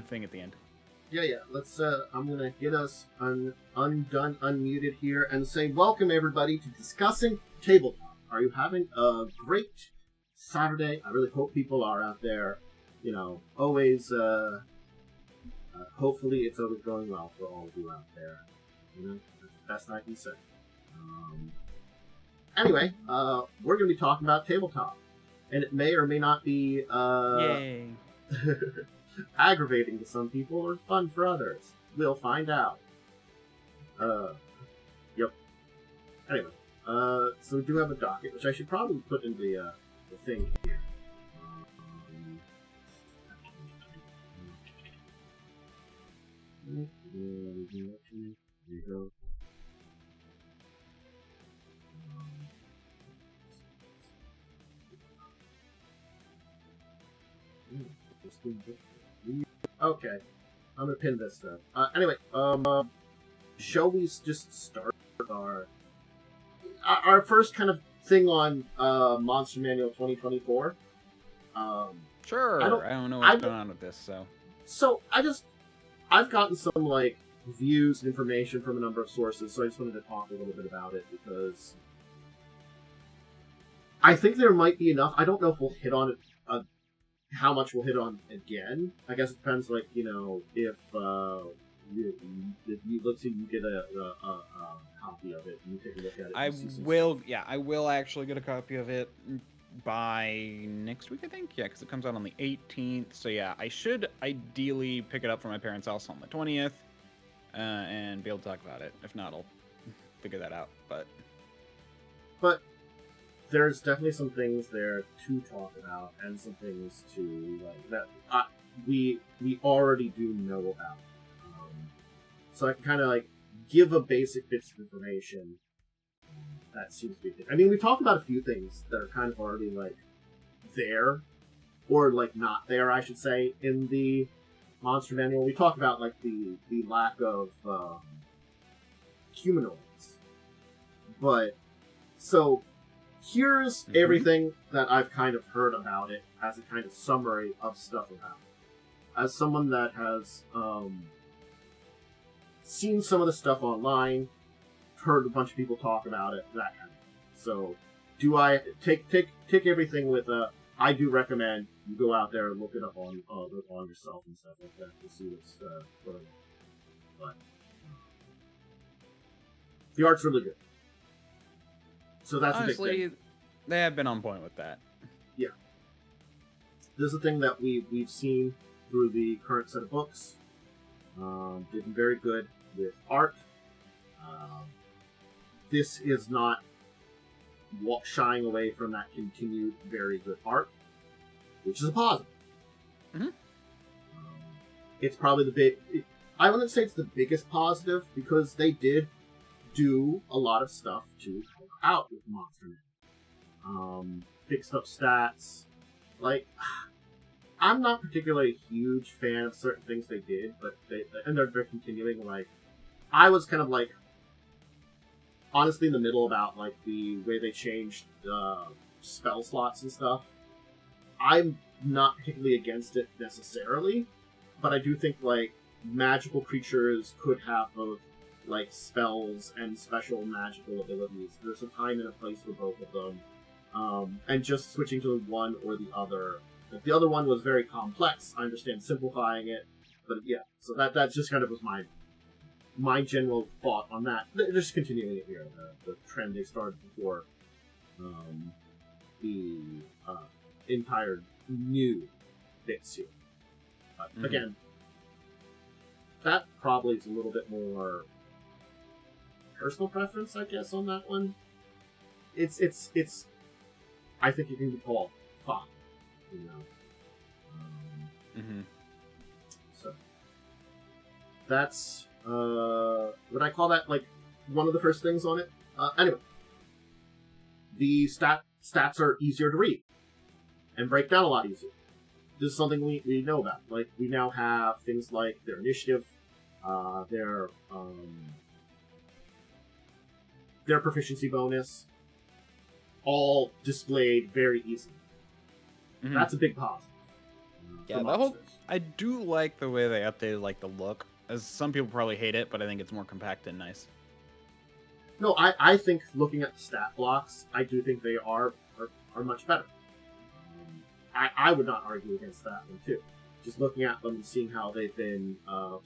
thing at the end. Yeah. Let's. I'm gonna get us unmuted here and say welcome everybody to Discussing Tabletop. Are you having a great Saturday? I really hope people are out there. You know, always. Hopefully, it's always going well for all of you out there. You know, that's the best I can say. Anyway, we're gonna be talking about tabletop, and it may or may not be. Yay! Aggravating to some people or fun for others. We'll find out. Yep. Anyway, so we do have a docket, which I should probably put in the thing here. There you go. Okay, I'm gonna pin this stuff. Anyway, shall we just start our first kind of thing on Monster Manual 2024? Sure. I don't know what's going on with this, So I've gotten some like views and information from a number of sources, so I just wanted to talk a little bit about it because I think there might be enough. I don't know if we'll hit on it. How much we'll hit on again? I guess it depends. Like, you know, if let's say you get a copy of it and you take a look at it. I will actually get a copy of it by next week, I think. Yeah, because it comes out on the 18th. So yeah, I should ideally pick it up from my parents' house on the 20th and be able to talk about it. If not, I'll figure that out. But there's definitely some things there to talk about, and some things to like that we already do know about. So I can kind of like give a basic bits of information. That seems to be good. I mean, we talked about a few things that are kind of already like there, or like not there, I should say, in the Monster Manual. We talked about like the lack of humanoids, but so. Here's everything that I've kind of heard about it as a kind of summary of stuff about it. As someone that has seen some of the stuff online, heard a bunch of people talk about it, that kind of thing. So, do I take everything with a? I do recommend you go out there and look it up on yourself and stuff like that to see what's going on. But the art's really good. So that's honestly, a big thing. They have been on point with that. Yeah. This is a thing that we've seen through the current set of books. They've been very good with art. This is not shying away from that continued very good art, which is a positive. Mm-hmm. It's probably I wouldn't say it's the biggest positive, because they did do a lot of stuff to help out with Monster Man. Fixed up stats. Like, I'm not particularly a huge fan of certain things they did, but they're continuing. Like, I was kind of like, honestly, in the middle about like the way they changed spell slots and stuff. I'm not particularly against it necessarily, but I do think like magical creatures could have both like spells and special magical abilities. There's a time and a place for both of them, and just switching to one or the other. Like, the other one was very complex. I understand simplifying it, but yeah. So that just kind of was my general thought on that. They're just continuing it here, the trend they started before the entire new bits here. But again, that probably is a little bit more personal preference, I guess, on that one. It's I think it can be called fun, you know. So that's would I call that like one of the first things on it? Anyway, the stats are easier to read and break down a lot easier. This is something we know about. Like, we now have things like their initiative, their proficiency bonus, all displayed very easily. That's a big positive. Yeah, the whole I do like the way they updated like the look. As some people probably hate it, but I think it's more compact and nice. No, I think looking at the stat blocks, I do think they are much better. I would not argue against that one too. Just looking at them and seeing how they've been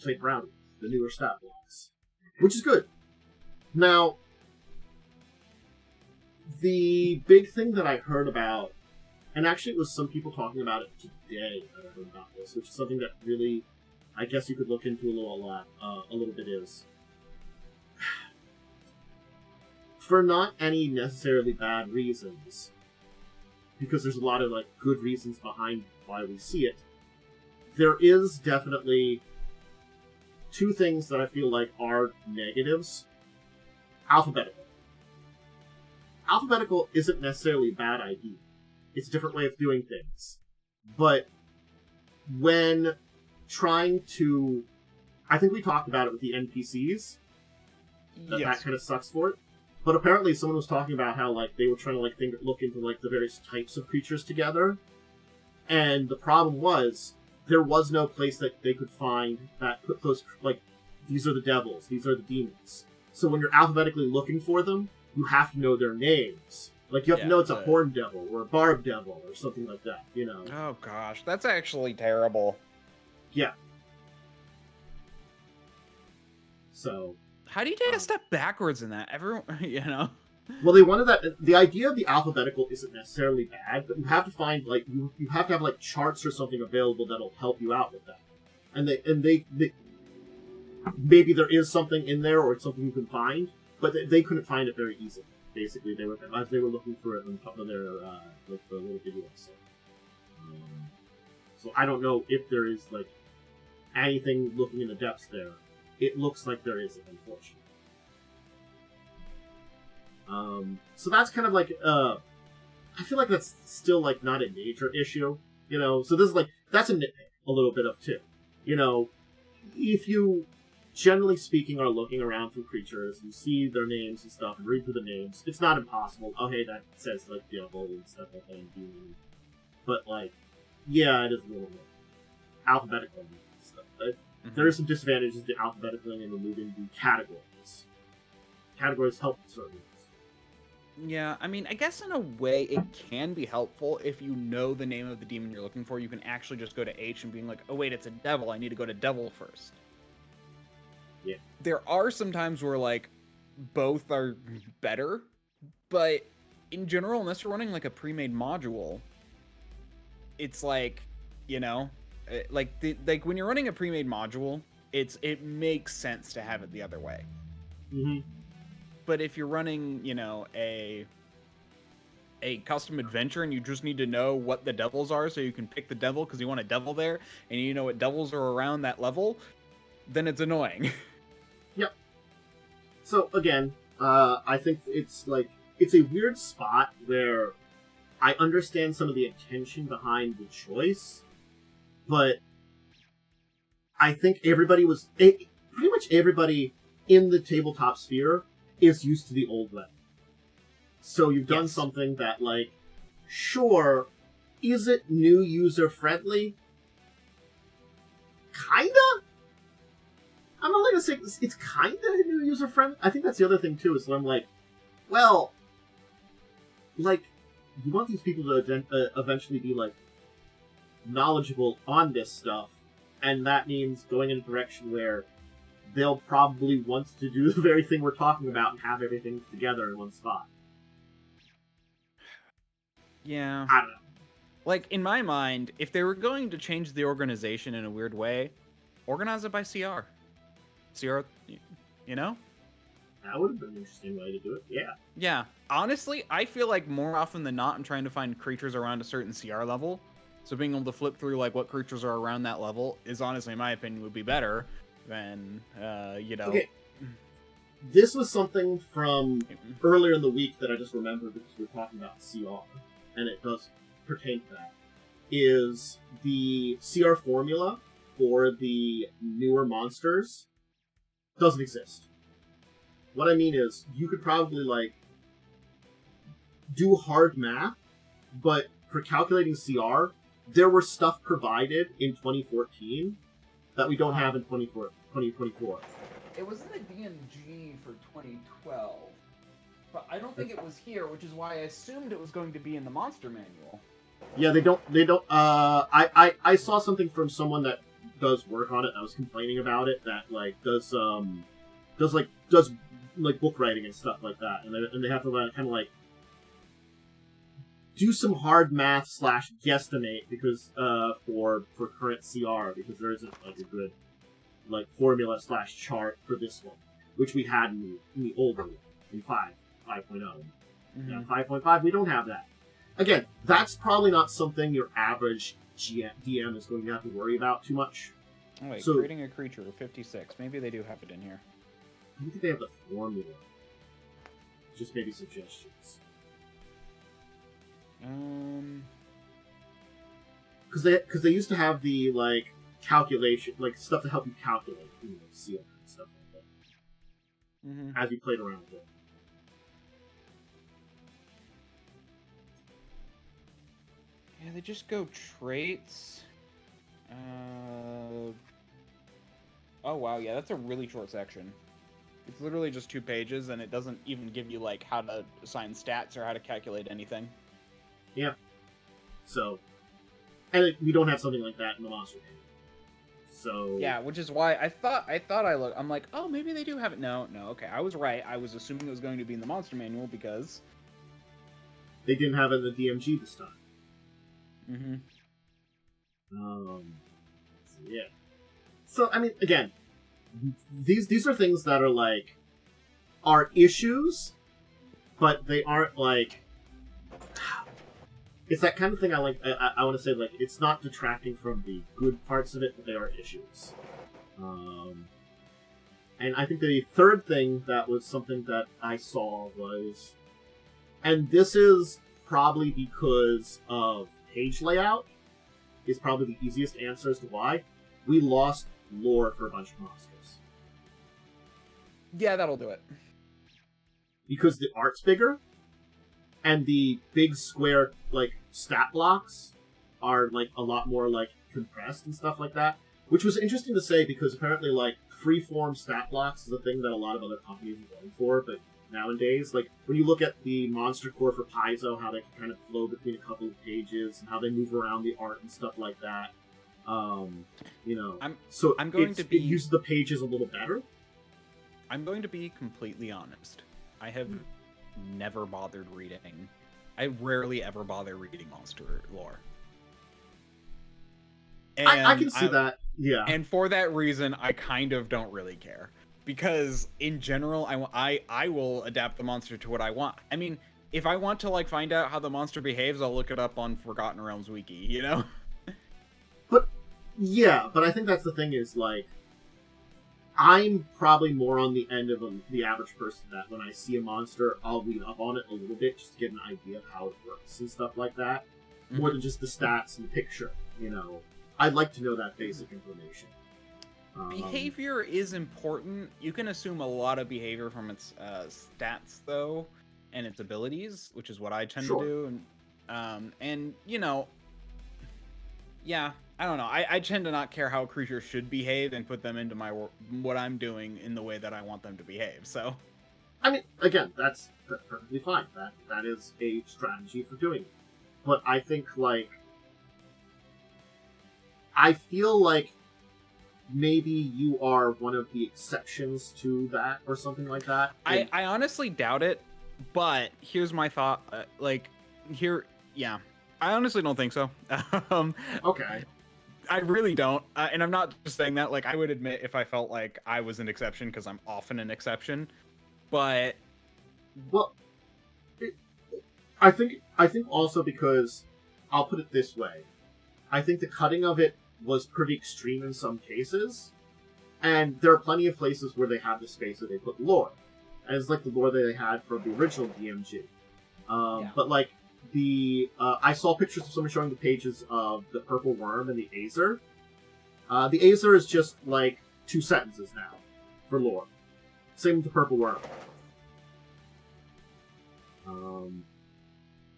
played around with the newer stat blocks, which is good. Now, the big thing that I heard about, and actually it was some people talking about it today that I heard about this, which is something that really, I guess you could look into a little bit is, for not any necessarily bad reasons, because there's a lot of like good reasons behind why we see it, there is definitely two things that I feel like are negatives. Alphabetical. Alphabetical isn't necessarily a bad idea. It's a different way of doing things. But when trying to... I think we talked about it with the NPCs. That kind of sucks for it. But apparently someone was talking about how like they were trying to like look into like the various types of creatures together. And the problem was there was no place that they could find that put those, like, these are the devils, these are the demons. So when you're alphabetically looking for them, you have to know their names. Like, you have to know it's a horned devil or a barbed devil or something like that, you know? Oh, gosh. That's actually terrible. Yeah. So... How do you take a step backwards in that? Everyone, you know? Well, they wanted that... The idea of the alphabetical isn't necessarily bad, but you have to find, like... You have to have, like, charts or something available that'll help you out with that. And they maybe there is something in there or it's something you can find, but they couldn't find it very easily. Basically, they were looking for it on top of their like the little videos. So I don't know if there is like anything looking in the depths there. It looks like there isn't, unfortunately. So that's kind of like I feel like that's still like not a major issue, you know. So this is like that's a nitpick a little bit of too, you know. If you generally speaking are looking around for creatures, you see their names and stuff, and read through the names, it's not impossible. Oh, hey, that says, like, devil and stuff like that. But, like, yeah, it is a little bit alphabetical and stuff. There are some disadvantages to alphabetically and removing the categories. Categories help in certain ways. Yeah, I mean, I guess in a way it can be helpful if you know the name of the demon you're looking for. You can actually just go to H and being like, oh, wait, it's a devil. I need to go to devil first. Yeah. There are some times where, like, both are better, but in general, unless you're running, like, a pre-made module, it's like, you know, like when you're running a pre-made module, it makes sense to have it the other way. Mm-hmm. But if you're running, you know, a custom adventure and you just need to know what the devils are so you can pick the devil because you want a devil there and you know what devils are around that level, then it's annoying. Yep. So again, I think it's a weird spot where I understand some of the intention behind the choice, but I think pretty much everybody in the tabletop sphere is used to the old way. So you've done something that, like, sure, is it new user friendly? Kinda? I'm only gonna say it's kinda new user friendly. I think that's the other thing too, is that I'm like, well, like, you want these people to eventually be, like, knowledgeable on this stuff, and that means going in a direction where they'll probably want to do the very thing we're talking about and have everything together in one spot. Yeah. I don't know. Like, in my mind, if they were going to change the organization in a weird way, organize it by CR. CR, you know? That would have been an interesting way to do it, yeah. Yeah. Honestly, I feel like more often than not, I'm trying to find creatures around a certain CR level. So being able to flip through, like, what creatures are around that level is honestly, in my opinion, would be better than, you know... Okay. This was something from earlier in the week that I just remembered because we were talking about CR, and it does pertain to that, is the CR formula for the newer monsters doesn't exist. What I mean is, you could probably, like, do hard math, but for calculating CR, there were stuff provided in 2014 that we don't have in 2024. It was in the DMG for 2012, but I don't think it was here, which is why I assumed it was going to be in the Monster Manual. Yeah, they don't. I saw something from someone that does work on it. I was complaining about it. That like does book writing and stuff like that, and they have to kind of like do some hard math / guesstimate because for current CR, because there isn't like a good like formula / chart for this one, which we had in the older one in 5.0. Mm-hmm. Yeah, 5.5 we don't have that. Again, that's probably not something your average DM is going to have to worry about too much. Oh, wait, so, creating a creature, 56. Maybe they do have it in here. I don't think they have the formula. Just maybe suggestions. Because they used to have the like calculation, like stuff to help you calculate, CR and stuff like that. As you played around with it. Yeah, they just go traits. Oh wow, yeah, that's a really short section. It's literally just 2 pages, and it doesn't even give you like how to assign stats or how to calculate anything. Yeah. So, and we don't have something like that in the Monster Manual. So yeah, which is why I thought I'm like, oh, maybe they do have it. No, okay, I was right. I was assuming it was going to be in the Monster Manual because they didn't have it in the DMG this time. So, yeah. So I mean, again, these are things that are like are issues, but they aren't like. It's that kind of thing I like. I want to say like it's not detracting from the good parts of it, but they are issues. And I think the third thing that was something that I saw was, and this is probably because of page layout, is probably the easiest answer as to why we lost lore for a bunch of monsters. Yeah, that'll do it. Because the art's bigger, and the big square like stat blocks are like a lot more like compressed and stuff like that, which was interesting to say because apparently like freeform stat blocks is a thing that a lot of other companies are going for, but nowadays, like when you look at the monster core for Paizo, how they can kind of flow between a couple of pages and how they move around the art and stuff like that, it uses the pages a little better. I'm going to be completely honest. I have never bothered reading. I rarely ever bother reading monster lore. And I can see that, yeah. And for that reason, I kind of don't really care. Because in general, I will adapt the monster to what I want. I mean, if I want to like find out how the monster behaves, I'll look it up on Forgotten Realms wiki, you know? But I think that's the thing is like I'm probably more on the end of the average person that when I see a monster, I'll read up on it a little bit just to get an idea of how it works and stuff like that. More than just the stats and the picture, I'd like to know that basic information. Behavior is important. You can assume a lot of behavior from its stats, though, and its abilities, which is what I tend to do. And yeah, I don't know. I tend to not care how a creature should behave and put them into what I'm doing in the way that I want them to behave. So, I mean, again, that's perfectly fine. That is a strategy for doing it. But I think I feel like maybe you are one of the exceptions to that or something like that. I honestly doubt it, but here's my thought. I honestly don't think so. Okay. I really don't. And I'm not just saying that. Like, I would admit if I felt like I was an exception, because I'm often an exception. But... Well, I think also because, I'll put it this way, I think the cutting of it was pretty extreme in some cases, and there are plenty of places where they have the space that they put lore, and it's like the lore that they had for the original DMG. But like I saw pictures of someone showing the pages of the Purple Worm and the Azer. The Azer is just like 2 sentences now for lore. Same with the Purple Worm.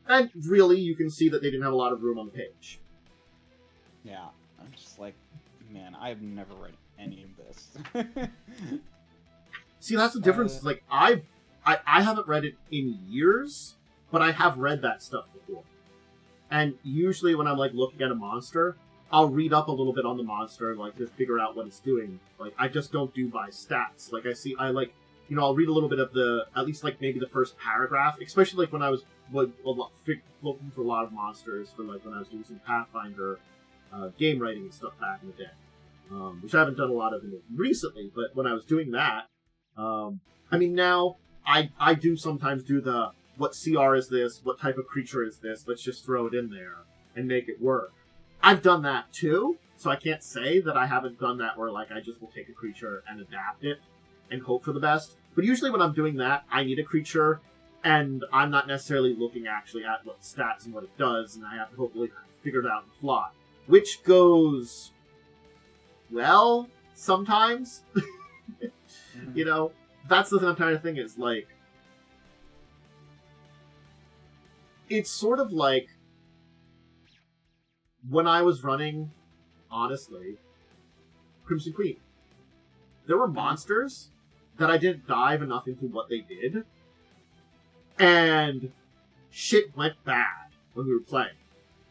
And really, you can see that they didn't have a lot of room on the page. Yeah, I'm just like, man, I've never read any of this. See, that's the difference. Like, I haven't read it in years, but I have read that stuff before. And usually when I'm, like, looking at a monster, I'll read up a little bit on the monster, like, to figure out what it's doing. Like, I just don't do by stats. Like, I'll read a little bit of at least, like, maybe the first paragraph, especially, like, when I was looking for a lot of monsters for, like, when I was doing some Pathfinder game writing and stuff back in the day. Which I haven't done a lot of recently, but when I was doing that, I mean, now, I do sometimes do what CR is this, what type of creature is this, let's just throw it in there and make it work. I've done that too, so I can't say that I haven't done that where, like, I just will take a creature and adapt it and hope for the best. But usually when I'm doing that, I need a creature, and I'm not necessarily looking actually at what stats and what it does, and I have to hopefully figure it out and plot. Which goes well sometimes. You know, that's the kind of thing is, like, it's sort of like when I was running, honestly, Crimson Queen. There were monsters that I didn't dive enough into what they did, and shit went bad when we were playing,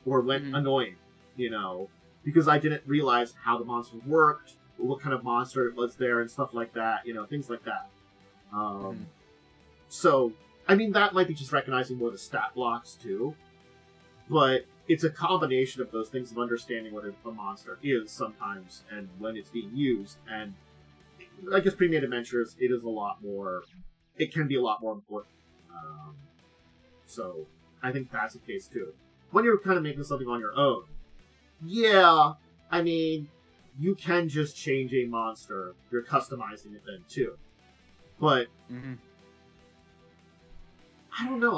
or went annoying, you know, because I didn't realize how the monster worked, or what kind of monster it was there, and stuff like that, you know, things like that. So, I mean, that might be just recognizing more the stat blocks, too. But it's a combination of those things of understanding what a monster is sometimes, and when it's being used. And I guess pre-made adventures, it can be a lot more important. So, I think that's the case, too. When you're kind of making something on your own, yeah, I mean, you can just change a monster. You're customizing it then, too. But I don't know.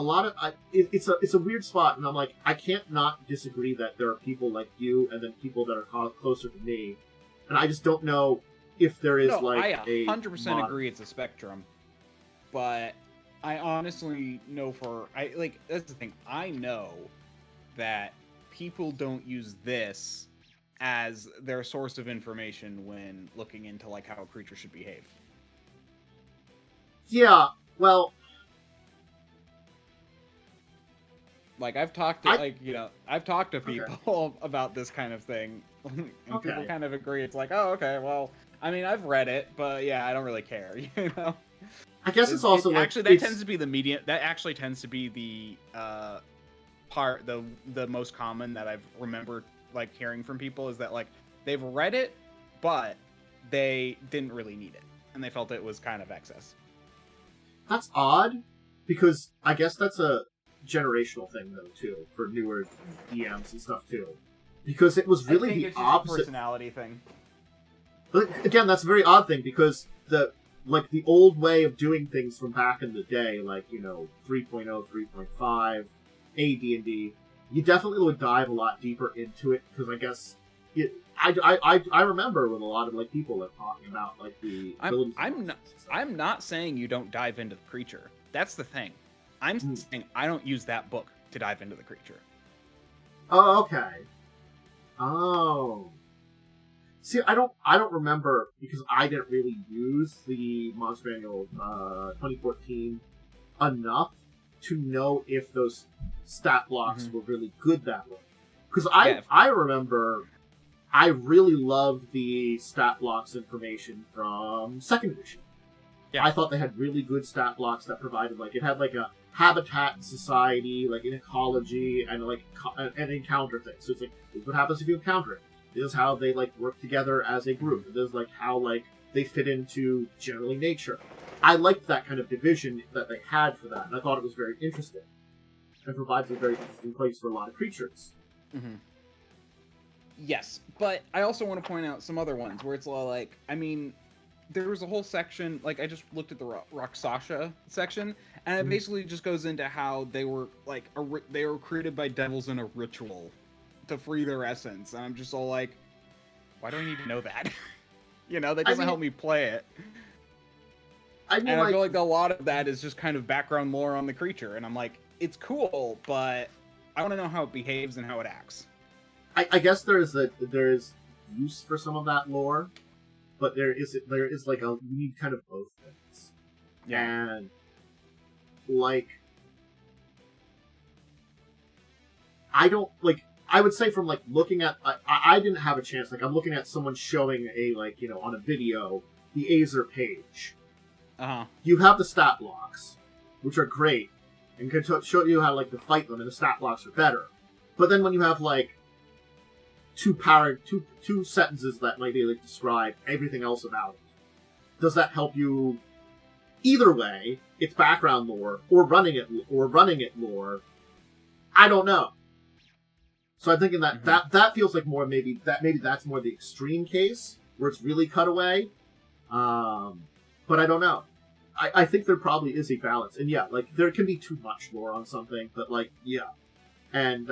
It's a weird spot, and I'm like, I can't not disagree that there are people like you, and then people that are closer to me, and I just don't know if there is I 100% agree. It's a spectrum, but I honestly know that's the thing. I know that people don't use this as their source of information when looking into, like, how a creature should behave. Yeah, well, like, I've talked to people about this kind of thing, and people kind of agree. It's like, oh, okay, well, I mean, I've read it, but yeah, I don't really care, you know? I guess it's also tends to be the medium. That actually tends to be the the most common that I've remembered, like, hearing from people is that, like, they've read it, but they didn't really need it, and they felt it was kind of excess. That's odd, because I guess that's a generational thing, though, too, for newer DMs and stuff, too. Because it was really the opposite. A personality thing. But again, that's a very odd thing, because the old way of doing things from back in the day, like, you know, 3.0, 3.5, AD&D, you definitely would dive a lot deeper into it, because I guess I remember when a lot of, like, people are talking about, like, the abilities. I'm not saying you don't dive into the creature. That's the thing. I'm saying I don't use that book to dive into the creature. Oh, okay. Oh. See, I don't remember, because I didn't really use the Monster Manual 2014 enough to know if those stat blocks were really good that way. Because I remember I really loved the stat blocks information from 2nd edition. Yeah. I thought they had really good stat blocks that provided, like, it had, like, a habitat society, like, an ecology, and, like, an encounter thing. So it's like, this is what happens if you encounter it. This is how they, like, work together as a group. This is, like, how, like, they fit into generally nature. I liked that kind of division that they had for that, and I thought it was very interesting. And provides a very interesting place for a lot of creatures. Mm-hmm. Yes, but I also want to point out some other ones where it's like, I mean, there was a whole section, like, I just looked at the Rakshasa section, and it basically just goes into how they were, like, they were created by devils in a ritual to free their essence, and I'm just all like, why do I need to know that? You know, that doesn't help me play it. I feel like a lot of that is just kind of background lore on the creature, and I'm like, it's cool, but I want to know how it behaves and how it acts. I guess there is use for some of that lore, but there is like you need kind of both things. Yeah. And like I don't like. I would say from like looking at, I didn't have a chance. Like I'm looking at someone showing a on a video the Azer page. You have the stat blocks, which are great, and can show you how like to fight them, and the stat blocks are better. But then when you have like two sentences that might be like describe everything else about it, does that help you? Either way, it's background lore or running it lore. I don't know. So I'm thinking that that feels like more maybe that's more the extreme case where it's really cut away. But I don't know. I think there probably is a balance, and yeah, like there can be too much lore on something, but like yeah, and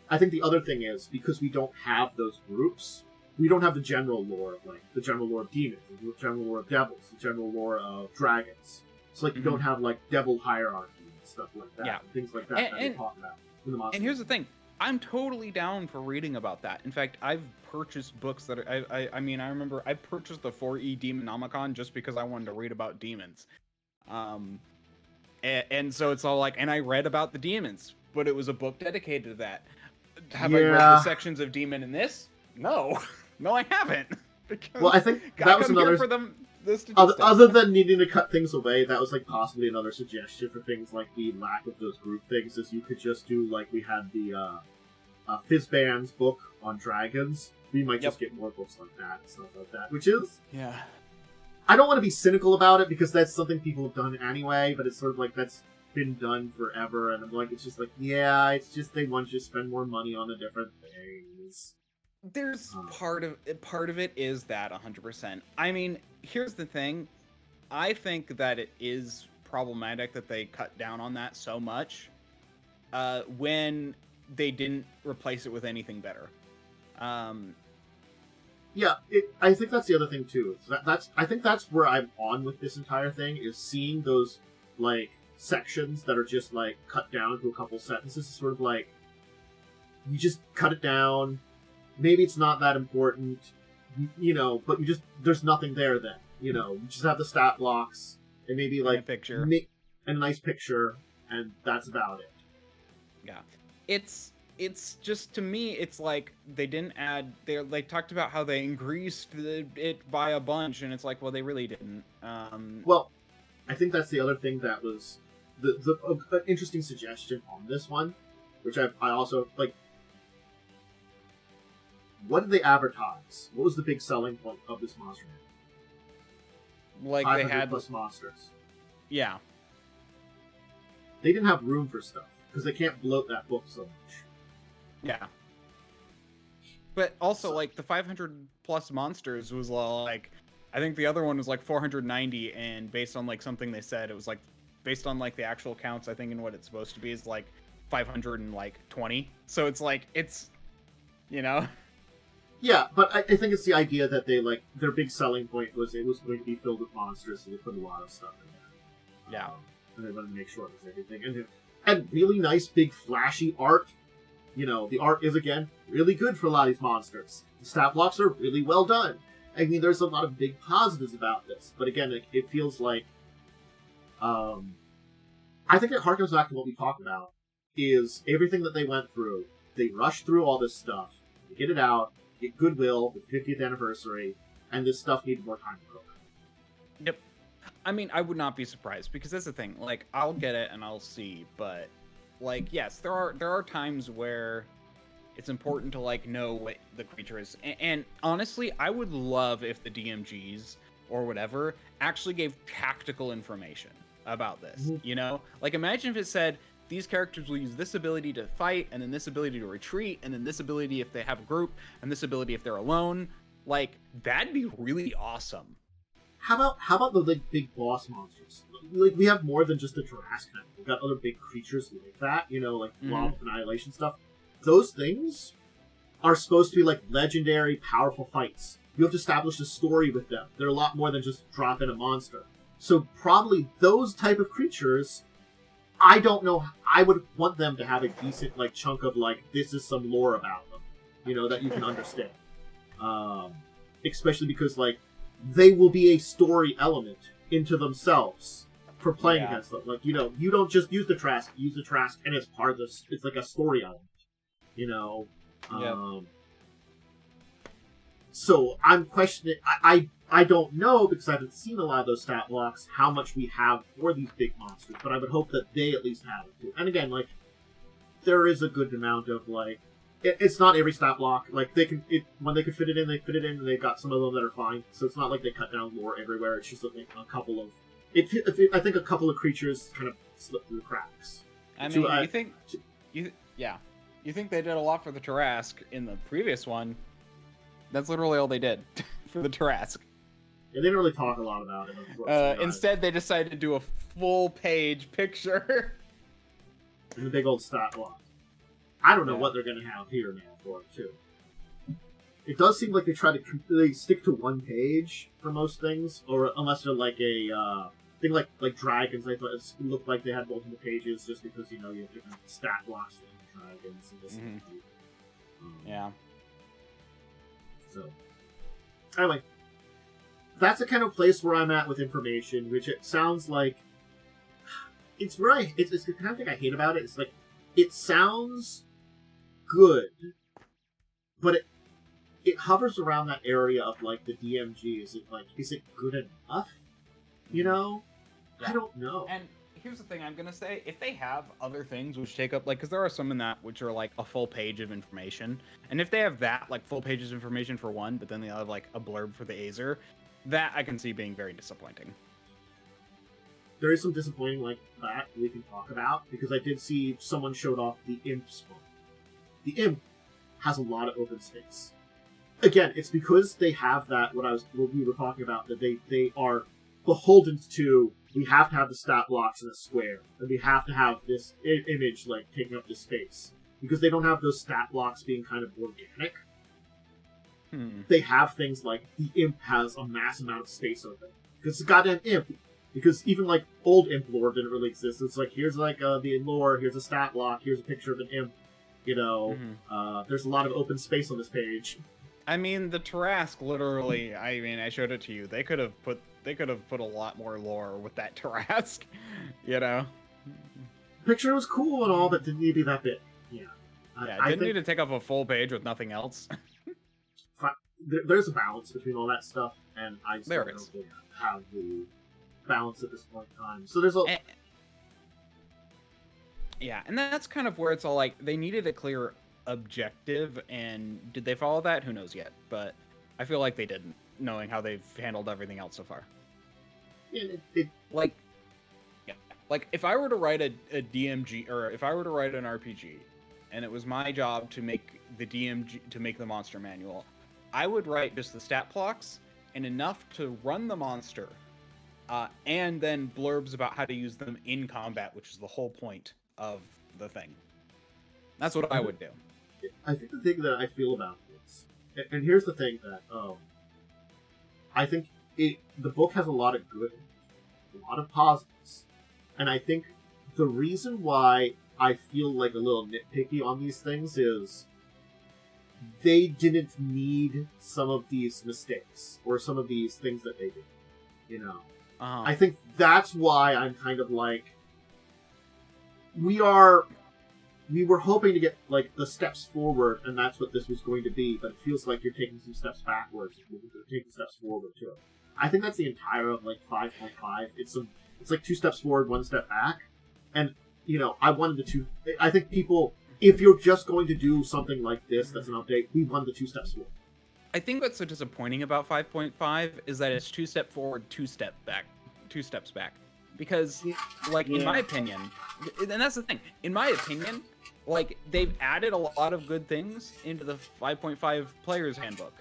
I think the other thing is because we don't have those groups, we don't have the general lore of like the general lore of demons, the general lore of devils, the general lore of dragons. So like you don't have like devil hierarchy and stuff like that, and things like that that they talk about in the monster. And here's the thing. I'm totally down for reading about that. In fact, I've purchased books that are, I mean, I remember I purchased the 4E Demonomicon just because I wanted to read about demons. And so it's all like, and I read about the demons, but it was a book dedicated to that. Have I read the sections of demon in this? No. No, I haven't. Well, I think that was another... For them, other than needing to cut things away, that was like possibly another suggestion for things like the lack of those group things, is you could just do like we had the Fizzban's book on dragons. We might just get more books like that and stuff like that, which is... Yeah. I don't want to be cynical about it because that's something people have done anyway, but it's sort of like that's been done forever, and I'm like, it's just like, yeah, it's just they want you to spend more money on the different things. There's part of it is that 100%. I mean, here's the thing. I think that it is problematic that they cut down on that so much when they didn't replace it with anything better. Yeah, I think that's the other thing too. I think that's where I'm on with this entire thing, is seeing those like sections that are just like cut down to a couple sentences. It's sort of like you just cut it down. Maybe it's not that important, but you just there's nothing there then. You just have the stat blocks and maybe like a picture and a nice picture, and that's about it. Yeah, it's just, to me, it's like they didn't add. They talked about how they increased it by a bunch, and it's like, well, they really didn't. Well, I think that's the other thing that was an interesting suggestion on this one, which I also like. What did they advertise? What was the big selling point of this monster? Like they had plus monsters. Yeah. They didn't have room for stuff because they can't bloat that book so much. Yeah. But also, like, the 500 plus monsters was like, I think the other one was like 490, and based on like something they said, it was like based on like the actual counts, I think, and what it's supposed to be is like 520. So it's like Yeah, but I think it's the idea that they like their big selling point was it was going to be filled with monsters, so they put a lot of stuff in there. Yeah, and they wanted to make sure it was everything, and really nice, big, flashy art. The art is again really good for a lot of these monsters. The stat blocks are really well done. I mean, there's a lot of big positives about this, but again, it feels like, I think it harkens back to what we talked about. Is everything that they went through, they rushed through all this stuff to get it out. Get goodwill, the 50th anniversary, and this stuff needed more time to cook. Yep. I mean, I would not be surprised, because that's the thing. Like, I'll get it and I'll see, but like, yes, there are times where it's important to like know what the creature is. And honestly, I would love if the DMGs or whatever actually gave tactical information about this. Mm-hmm. Like, imagine if it said, these characters will use this ability to fight, and then this ability to retreat, and then this ability if they have a group, and this ability if they're alone. Like, that'd be really awesome. How about the like big boss monsters? Like, we have more than just the Dracovin. We've got other big creatures like that, like Blob Annihilation stuff. Those things are supposed to be like legendary, powerful fights. You have to establish a story with them. They're a lot more than just drop in a monster. So probably those type of creatures, I don't know. I would want them to have a decent like chunk of like this is some lore about them, that you can understand. Especially because like they will be a story element into themselves for playing against them. Like you don't just use the Trask, and it's part of this. It's like a story element, So I'm questioning. I don't know because I haven't seen a lot of those stat blocks how much we have for these big monsters, but I would hope that they at least have it too. And again, like there is a good amount of like it's not every stat block. Like when they could fit it in, they fit it in, and they've got some of them that are fine. So it's not like they cut down lore everywhere. It's just like a couple of. I think a couple of creatures kind of slip through the cracks. I mean, you think they did a lot for the Tarrasque in the previous one? That's literally all they did for the Tarrasque. Yeah, they didn't really talk a lot about it. Instead, they decided to do a full-page picture. And the big old stat block. I don't know what they're going to have here now for it, too. It does seem like they try to completely stick to one page for most things, or unless they're like a thing like dragons. I thought it looked like they had multiple pages just because you have different stat blocks for dragons and this and that. Yeah. So, anyway, that's the kind of place where I'm at with information, which it sounds like it's right. It's the kind of thing I hate about it. It's like it sounds good, but it hovers around that area of like the DMG. Is it good enough? Yeah. I don't know. And here's the thing I'm gonna say: if they have other things which take up because there are some in that which are like a full page of information, and if they have that like full pages of information for one, but then they have like a blurb for the Azer, that I can see being very disappointing. There is some disappointing like that we can talk about because I did see someone showed off the Imp spawn. The Imp has a lot of open space. Again, it's because they have that what we were talking about that they are beholden to. We have to have the stat blocks in a square, and we have to have this image like taking up this space because they don't have those stat blocks being kind of organic. They have things like the Imp has a mass amount of space open because it's a goddamn Imp. Because even like old Imp lore didn't really exist. It's like here's like the lore, here's a stat block, here's a picture of an Imp. There's a lot of open space on this page. I mean, the Tarrasque literally. I mean, I showed it to you. They could have put a lot more lore with that Tarrasque. The picture was cool and all, but didn't need to be that big. Yeah. I didn't need to take up a full page with nothing else. There's a balance between all that stuff, and I just don't really have the balance at this point in time. So there's a. And that's kind of where it's all like they needed a clear objective, and did they follow that? Who knows yet? But I feel like they didn't, knowing how they've handled everything else so far. Like if I were to write a DMG, or if I were to write an RPG, and it was my job to make the DMG, to make the monster manual, I would write just the stat blocks and enough to run the monster, and then blurbs about how to use them in combat, which is the whole point of the thing. That's what I would do. I think the thing that I feel about this, and here's the thing that I think the book has a lot of good, a lot of positives, and I think the reason why I feel like a little nitpicky on these things is they didn't need some of these mistakes or some of these things that they did. I think that's why I'm kind of like we were hoping to get like the steps forward, and that's what this was going to be. But it feels like you're taking some steps backwards. You're taking steps forward too. I think that's the entire of like 5.5. It's like 2 steps forward, 1 step back, and I wanted the 2. I think people, if you're just going to do something like this, that's an update. We wanted the 2 steps forward. I think what's so disappointing about 5.5 is that it's 2 steps forward, 2 steps back. Because, in my opinion, and that's the thing, in my opinion, they've added a lot of good things into the 5.5 player's handbook.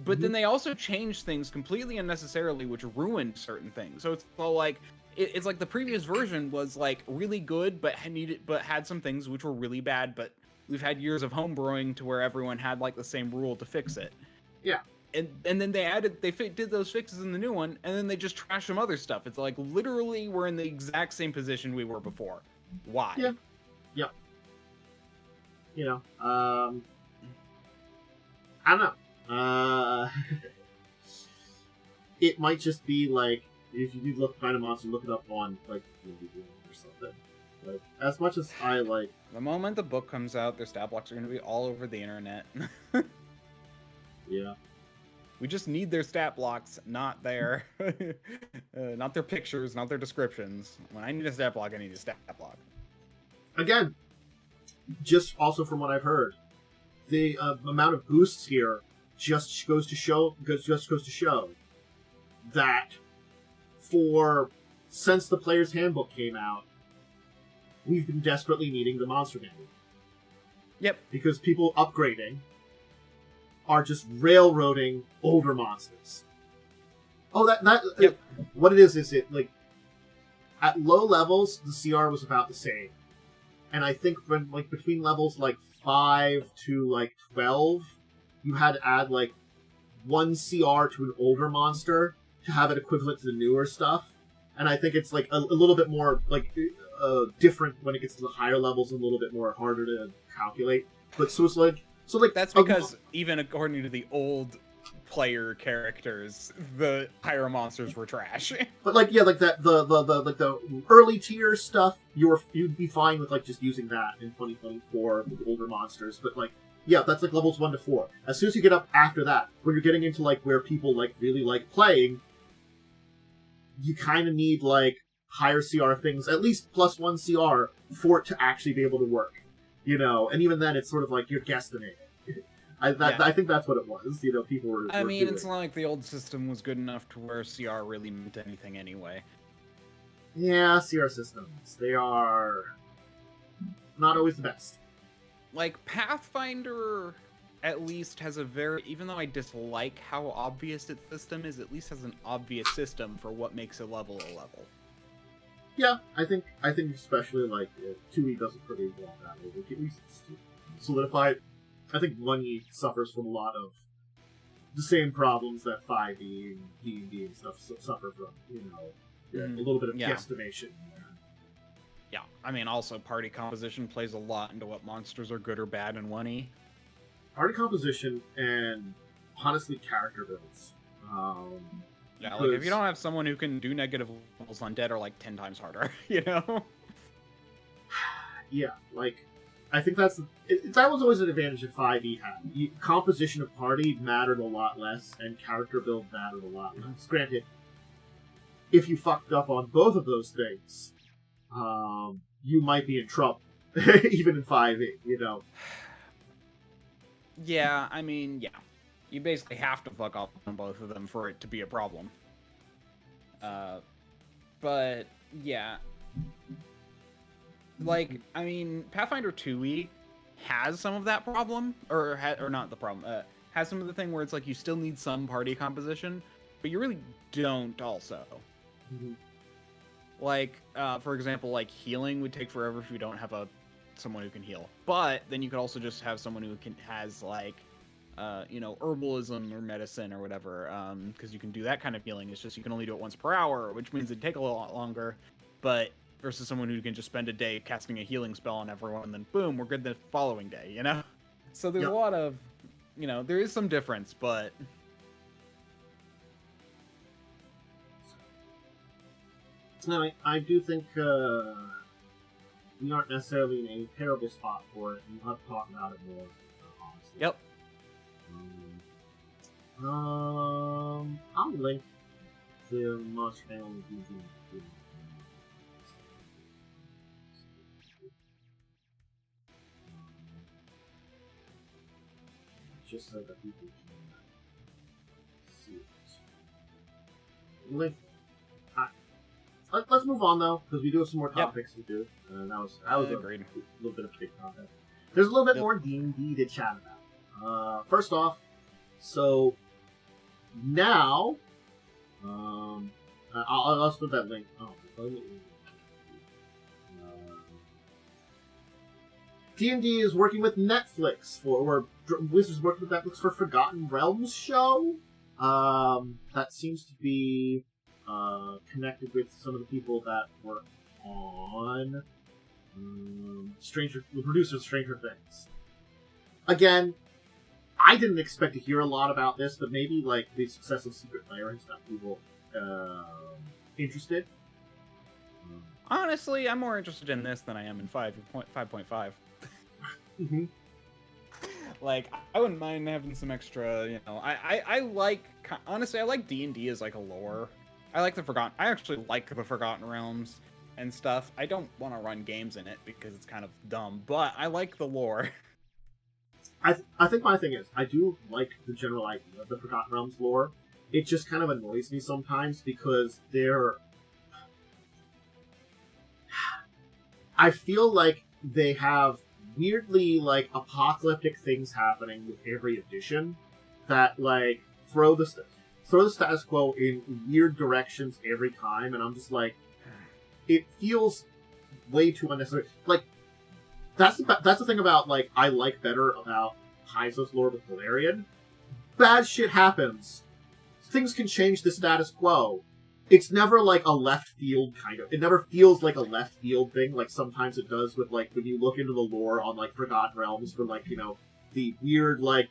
But then they also changed things completely unnecessarily, which ruined certain things. So it's all it's like the previous version was really good, but had some things which were really bad. But we've had years of homebrewing to where everyone had the same rule to fix it. Yeah. And then they did those fixes in the new one, and then they just trashed some other stuff. It's literally we're in the exact same position we were before. Why? Yeah. Yep. You know, I don't know. It might just be like, if you do find a monster, look it up on, like, or something. Like, as much as I like... The moment the book comes out, their stat blocks are going to be all over the internet. Yeah. We just need their stat blocks, not their, not their pictures, not their descriptions. When I need a stat block, I need a stat block. Again, just also from what I've heard, the amount of boosts here just goes to show that since the Player's Handbook came out, we've been desperately needing the monster manual. Yep. Because people upgrading are just railroading older monsters. Oh, yep. What it is it, like, at low levels, the CR was about the same. And I think when, like, between levels, like, 5 to, like, 12, you had to add, like, 1 CR to an older monster to have it equivalent to the newer stuff. And I think it's, like, a little bit more, like, different when it gets to the higher levels and a little bit more harder to calculate. But so it's like... That's because even according to the old player characters, the higher monsters were trash. But like, yeah, like that the early tier stuff, you'd be fine with like just using that in 2024 with older monsters. But like, yeah, that's like levels 1 to 4. As soon as you get up after that, when you're getting into like where people like really like playing, you kind of need like higher CR things, at least plus 1 CR for it to actually be able to work. You know, and even then, it's sort of like you're guesstimating. I think that's what it was. You know, people were. I mean, doing. it's not like the old system was good enough to where CR really meant anything anyway. Yeah, CR systems. They are not always the best. Like, Pathfinder at least has a very... Even though I dislike how obvious its system is, at least has an obvious system for what makes a level a level. Yeah, I think especially like 2E does it pretty well that way. At least solidify. I think 1E suffers from a lot of the same problems that 5E and D&D and stuff suffer from. You know, a little bit of guesstimation. Yeah, I mean, also party composition plays a lot into what monsters are good or bad in 1E. Party composition and honestly character builds. Yeah, like, if you don't have someone who can do negative levels, undead are, like, 10 times harder, you know? Yeah, like, I think that was always an advantage that 5e had. Composition of party mattered a lot less, and character build mattered a lot less. Granted, if you fucked up on both of those things, you might be in trouble, even in 5e, you know? Yeah, I mean, yeah. You basically have to fuck up on both of them for it to be a problem. But, yeah. Like, I mean, Pathfinder 2e has some of that problem, or not the problem, has some of the thing where it's like you still need some party composition, but you really don't also. Mm-hmm. Like, for example, like, healing would take forever if you don't have someone who can heal. But then you could also just have someone who has, like, you know, herbalism or medicine or whatever, because you can do that kind of healing. It's just you can only do it once per hour, which means it'd take a lot longer, but versus someone who can just spend a day casting a healing spell on everyone, and then boom, we're good the following day, you know? So there's a lot of, you know, there is some difference, but... No, I do think we aren't necessarily in a terrible spot for it, and we'll have to talk about it more, honestly. Yep. I'll link the monster channel just so that people can see it. Link. Let's move on though, because we do have some more topics to do. That was a little bit of a big topic. There's a little bit more D&D to chat about. First off, so now, I'll put that link. D&D is working with Netflix Wizards working with Netflix for Forgotten Realms show. That seems to be connected with some of the people that were on The producer of Stranger Things. Again, I didn't expect to hear a lot about this, but maybe like the success of Secret Lair has got people interested. Honestly, I'm more interested in this than I am in 5.5. Mm-hmm. Like, I wouldn't mind having some extra, you know. I like, honestly, I like D&D as like a lore. I actually like the Forgotten Realms and stuff. I don't want to run games in it because it's kind of dumb, but I like the lore. I think my thing is, I do like the general idea of the Forgotten Realms lore. It just kind of annoys me sometimes because I feel like they have weirdly like apocalyptic things happening with every edition that like throw the status quo in weird directions every time, and I'm just like, it feels way too unnecessary. Like that's the thing about like I like better about Paizo's lore with Olirant. Bad shit happens. Things can change the status quo. It's never like a left field kind of. It never feels like a left field thing, like sometimes it does with like when you look into the lore on like Forgotten Realms for like, you know, the weird like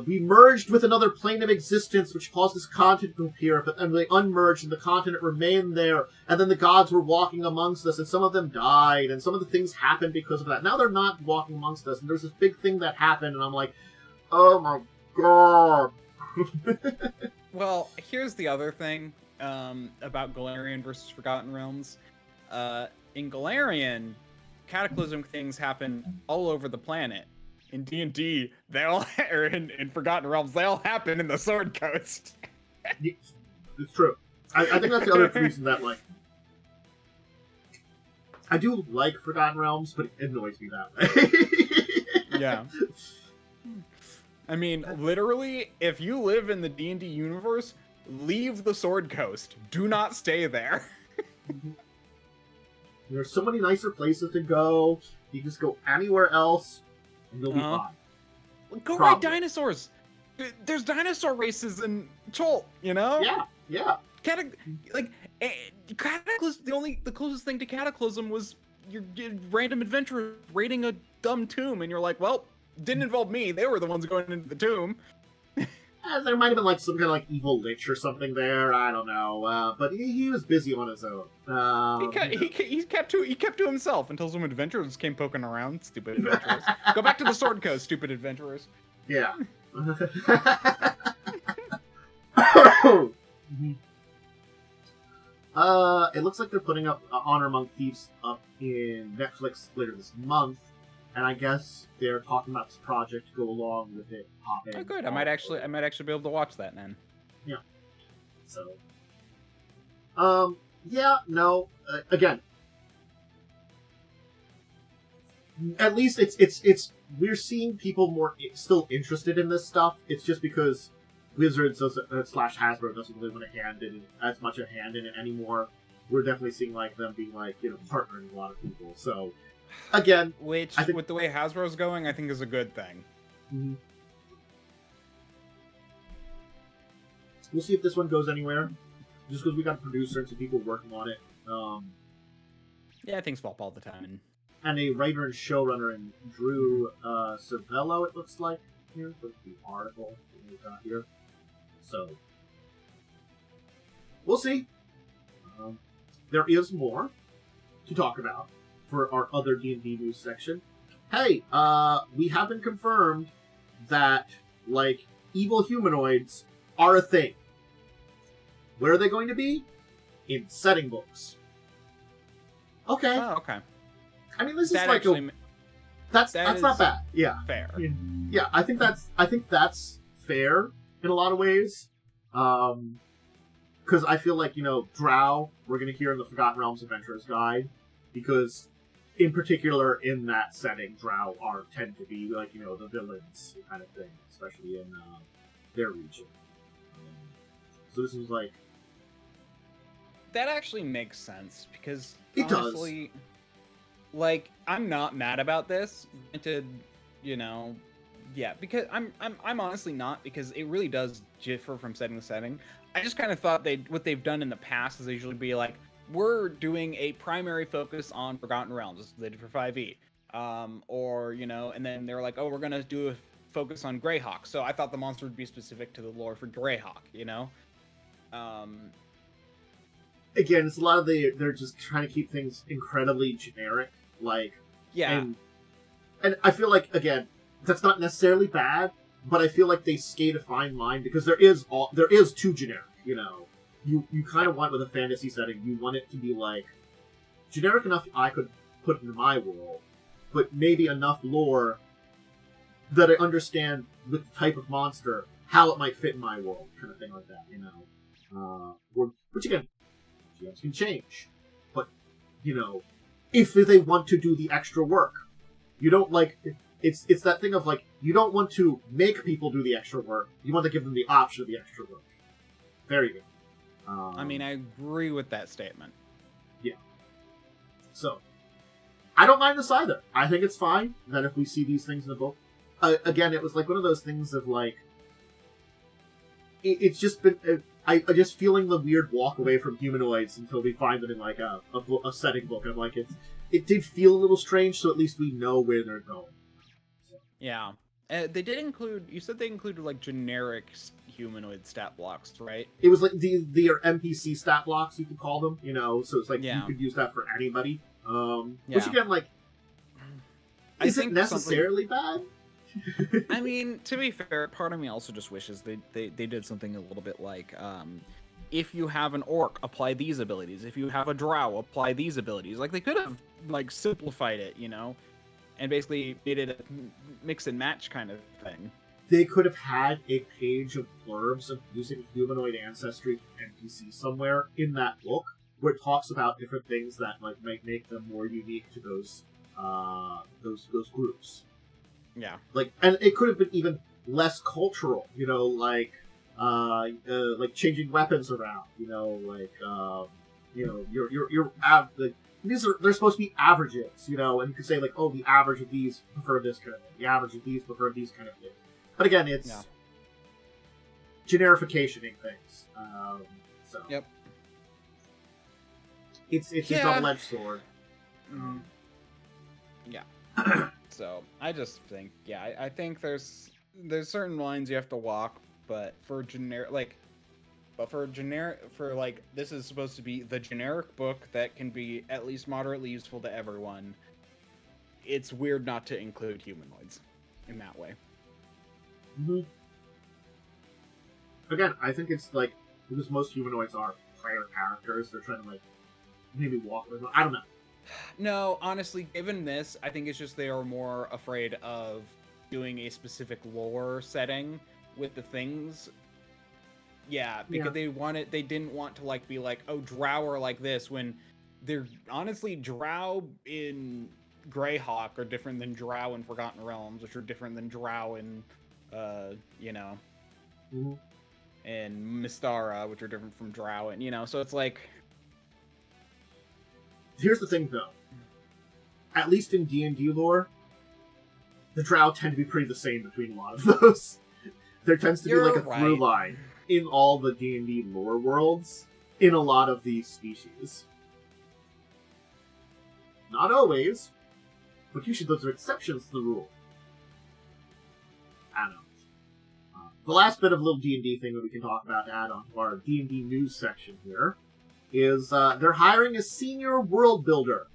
we merged with another plane of existence which caused this continent to appear, but then they unmerged and the continent remained there, and then the gods were walking amongst us, and some of them died, and some of the things happened because of that. Now they're not walking amongst us, and there's this big thing that happened, and I'm like, oh my god. Well, here's the other thing about Galarian versus Forgotten Realms. In Galarian, cataclysm things happen all over the planet. In D&D, they all or in Forgotten Realms, they all happen in the Sword Coast. It's true. I think that's the other reason that like I do like Forgotten Realms, but it annoys me that way. Yeah. I mean, literally, if you live in the D&D universe, leave the Sword Coast. Do not stay there. There's so many nicer places to go. You can just go anywhere else, and you'll be fine. Go ride dinosaurs. There's dinosaur races in Chult, you know? Yeah. Cataclysm. The closest thing to Cataclysm was your random adventurer raiding a dumb tomb, and you're like, well, didn't involve me. They were the ones going into the tomb. There might have been like some kind of like evil lich or something there. I don't know. But he was busy on his own. He kept to himself until some adventurers came poking around. Stupid adventurers. Go back to the Sword Coast, stupid adventurers. Yeah. It looks like they're putting up Honor Among Thieves up in Netflix later this month. And I guess they're talking about this project to go along with it. Oh, good. I might actually be able to watch that then. Yeah. So. Yeah. No. Again. At least it's we're seeing people more still interested in this stuff. It's just because Wizards slash Hasbro doesn't really want to hand in as much a hand in it anymore. We're definitely seeing like them being like, you know, partnering with a lot of people. So. Again, which with the way Hasbro's going, I think is a good thing. Mm-hmm. We'll see if this one goes anywhere. Just because we got a producer and some people working on it. Yeah, things fall all the time. And a writer and showrunner in Drew Cervello, it looks like here, for the article that we got here. So we'll see. There is more to talk about for our other D&D news section. Hey, we have been confirmed that, like, evil humanoids are a thing. Where are they going to be? In setting books. Okay. Oh, okay. I mean, this that is like actually, that's not bad. Yeah. Fair. Yeah, I think that's fair in a lot of ways. Because I feel like, you know, Drow, we're going to hear in the Forgotten Realms Adventurer's Guide, because in particular in that setting, Drow tend to be like, you know, the villains kind of thing, especially in their region. So this was like, that actually makes sense because it honestly, does. Like, I'm not mad about this. Granted, you know, yeah, because I'm honestly not, because it really does differ from setting to setting. I just kind of thought what they've done in the past is they usually be like, we're doing a primary focus on Forgotten Realms. This is what they did for 5e. Or, you know, and then they're like, oh, we're going to do a focus on Greyhawk. So I thought the monster would be specific to the lore for Greyhawk, you know? Again, it's a lot of they're just trying to keep things incredibly generic. Like, yeah. And I feel like, again, that's not necessarily bad, but I feel like they skate a fine line because there is too generic, you know? You kind of want, with a fantasy setting, you want it to be, like, generic enough I could put it into my world, but maybe enough lore that I understand with the type of monster, how it might fit in my world, kind of thing like that, you know? Which, again, GMs can change. But, you know, if they want to do the extra work, you don't, like... It's that thing of, like, you don't want to make people do the extra work, you want to give them the option of the extra work. Very good. I mean, I agree with that statement. Yeah. So, I don't mind this either. I think it's fine that if we see these things in the book. Again, it was like one of those things of like, it's just been I just feeling the weird walk away from humanoids until we find them in like a setting book. I'm like, it did feel a little strange, so at least we know where they're going. So. Yeah. They did include. You said they included like generic humanoid stat blocks, right? It was like the NPC stat blocks, you could call them. You know, so it's like you could use that for anybody. Which again, like, is it necessarily bad? I mean, to be fair, part of me also just wishes they did something a little bit like, if you have an orc, apply these abilities. If you have a drow, apply these abilities. Like they could have like simplified it, you know. And basically made it a mix and match kind of thing. They could have had a page of blurbs of using humanoid ancestry NPC somewhere in that book, where it talks about different things that like might make them more unique to those groups. Yeah. Like, and it could have been even less cultural, you know, like changing weapons around, you know, like you know, like, they're supposed to be averages, you know, and you could say like, oh, the average of these prefer this kind of thing, the average of these prefer these kind of things. But again, it's generificationing things. So yep, it's a double-edged sword. Yeah. So I just think, I think there's certain lines you have to walk, but for this is supposed to be the generic book that can be at least moderately useful to everyone. It's weird not to include humanoids in that way. Mm-hmm. Again, I think it's like, because most humanoids are player characters, they're trying to like maybe walk with them. I don't know. No, honestly, given this, I think it's just they are more afraid of doing a specific lore setting with the things. Yeah, because they didn't want to like be like, oh, drow are like this, when they're honestly drow in Greyhawk are different than drow in Forgotten Realms, which are different than drow in you know, and Mystara, which are different from drow, and you know, so it's like, here's the thing though, at least in D&D lore, the drow tend to be pretty the same between a lot of those. There tends to be like a through line in all the D&D lore worlds, in a lot of these species. Not always, but usually those are exceptions to the rule. I don't know. The last bit of little D&D thing that we can talk about to add on to our D&D news section here is they're hiring a senior world builder,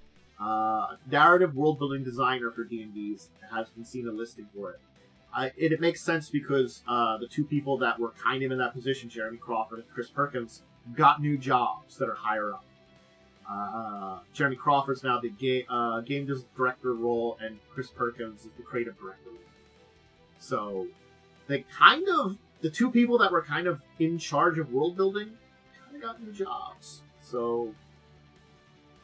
narrative world building designer for D&Ds. Has been seen a listing for it. It makes sense because the two people that were kind of in that position, Jeremy Crawford and Chris Perkins, got new jobs that are higher up. Jeremy Crawford's now the game director role, and Chris Perkins is the creative director role. So they the two people that were kind of in charge of world building kind of got new jobs. So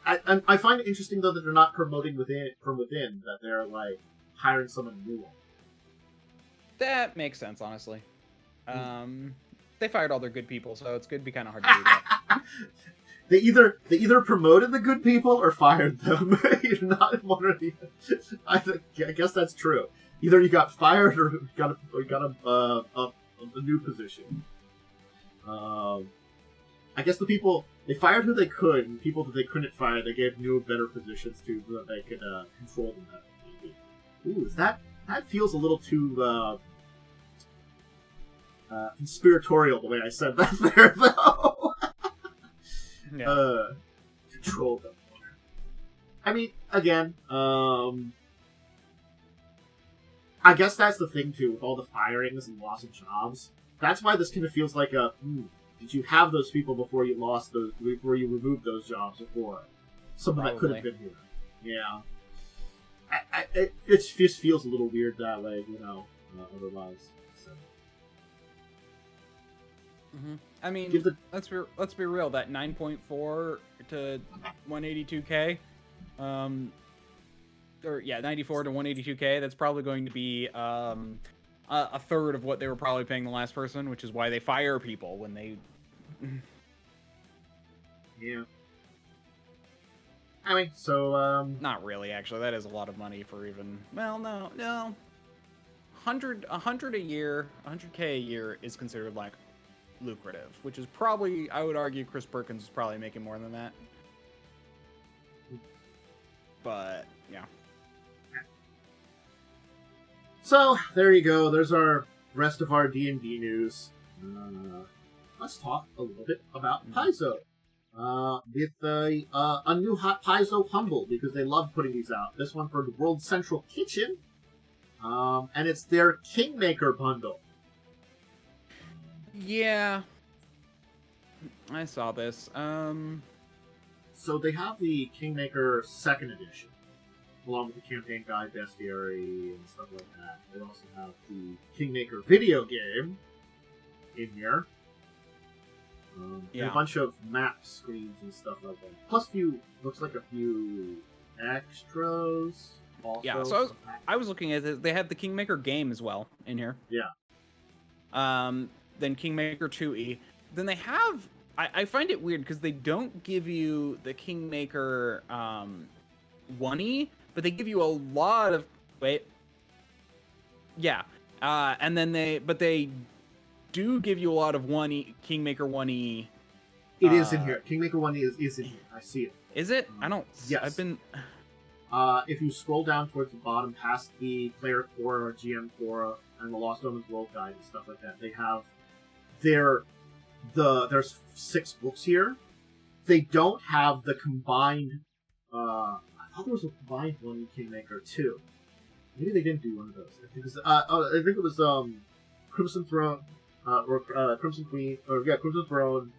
I find it interesting though that they're not promoting from within, that they're like hiring someone new. That makes sense, honestly. They fired all their good people, so it's going to be kind of hard to do that. They either promoted the good people or fired them. You're not one or the other. I guess that's true. Either you got fired or you got a new position. I guess the people they fired who they could, and people that they couldn't fire, they gave new, better positions to so that they could control them better. Maybe. Ooh, that feels a little too conspiratorial the way I said that there, though. Yeah. Control them. I mean, again, I guess that's the thing too with all the firings and loss of jobs. That's why this kind of feels like did you have those people before you lost those? Before you removed those jobs before? Something that could have been here. Yeah. It just feels a little weird that way, otherwise. So. Mm-hmm. I mean, let's be real. That 9.4 to 182K, 94 to 182K. That's probably going to be a third of what they were probably paying the last person, which is why they fire people when they. Yeah. I mean, so Not really, actually. That is a lot of money for even. Well, no. 100 a year, 100K a year is considered like lucrative, which is probably, I would argue, Chris Perkins is probably making more than that. But yeah. So there you go. There's our rest of our D&D news. Let's talk a little bit about Paizo. With a new hot Paizo Humble, because they love putting these out. This one for the World Central Kitchen, and it's their Kingmaker bundle. Yeah, I saw this. So they have the Kingmaker 2nd edition, along with the campaign guide, bestiary, and stuff like that. They also have the Kingmaker video game in here. And a bunch of map screens and stuff like that. Plus looks like a few extras. Also. Yeah, so I was looking at it. They have the Kingmaker game as well in here. Yeah. Then Kingmaker 2E. Then they have... I find it weird because they don't give you the Kingmaker 1E, but they give you a lot of... Wait. Yeah. And then they do give you a lot of Kingmaker 1E. It is in here. Kingmaker 1E is in here. I see it. Is it? I don't... Yes. I've been... If you scroll down towards the bottom, past the Player Quora, GM Quora, and the Lost Omens World Guide and stuff like that, they have there's 6 books here. They don't have the combined... I thought there was a combined one in Kingmaker 2. Maybe they didn't do one of those. I think it was Crimson Throne, or Crimson Queen, Crimson Throne,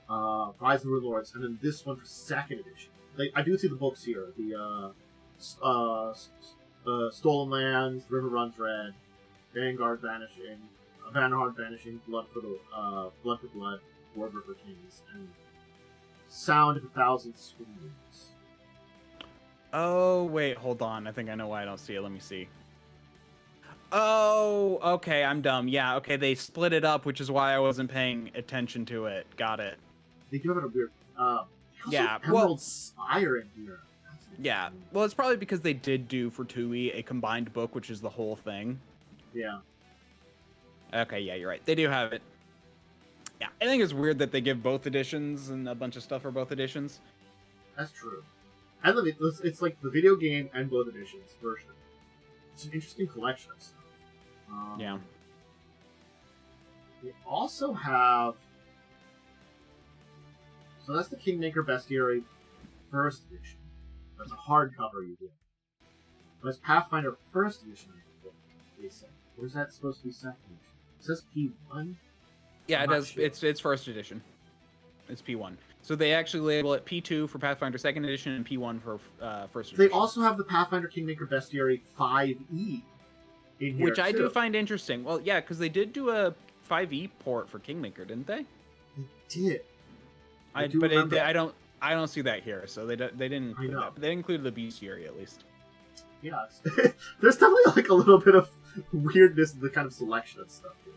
Rise of the Lords, and then this one for 2nd edition. I do see the books here. The Stolen Lands, River Runs Red, Vanguard Vanishing, Blood for Blood, Ward River Kings, and Sound of 1,000 Screams. Oh, wait, hold on. I think I know why I don't see it. Let me see. Oh, okay, I'm dumb. Yeah, okay, they split it up, which is why I wasn't paying attention to it. Got it. They do have it a weird... yeah, Emerald Spire in here. Yeah, well, it's probably because they did do for 2E a combined book, which is the whole thing. Yeah. Okay, yeah, you're right. They do have it. Yeah, I think it's weird that they give both editions and a bunch of stuff for both editions. That's true. I love it. It's like the video game and both editions version. It's an interesting collection of stuff. Yeah. We also have... So that's the Kingmaker Bestiary 1st edition. That's a hardcover you get. But it's Pathfinder 1st edition, I think, they say. Or is that supposed to be 2nd edition? It says P1? Yeah, it does. Sure. It's 1st edition. It's P1. So they actually label it P2 for Pathfinder 2nd edition and P1 for 1st edition. They also have the Pathfinder Kingmaker Bestiary 5e in here, which I do find interesting. Well, yeah, because they did do a 5e port for Kingmaker, didn't they? They did. I don't see that here, so they didn't include that. But they included the bestiary at least. Yeah, there's definitely like a little bit of weirdness in the kind of selection of stuff here.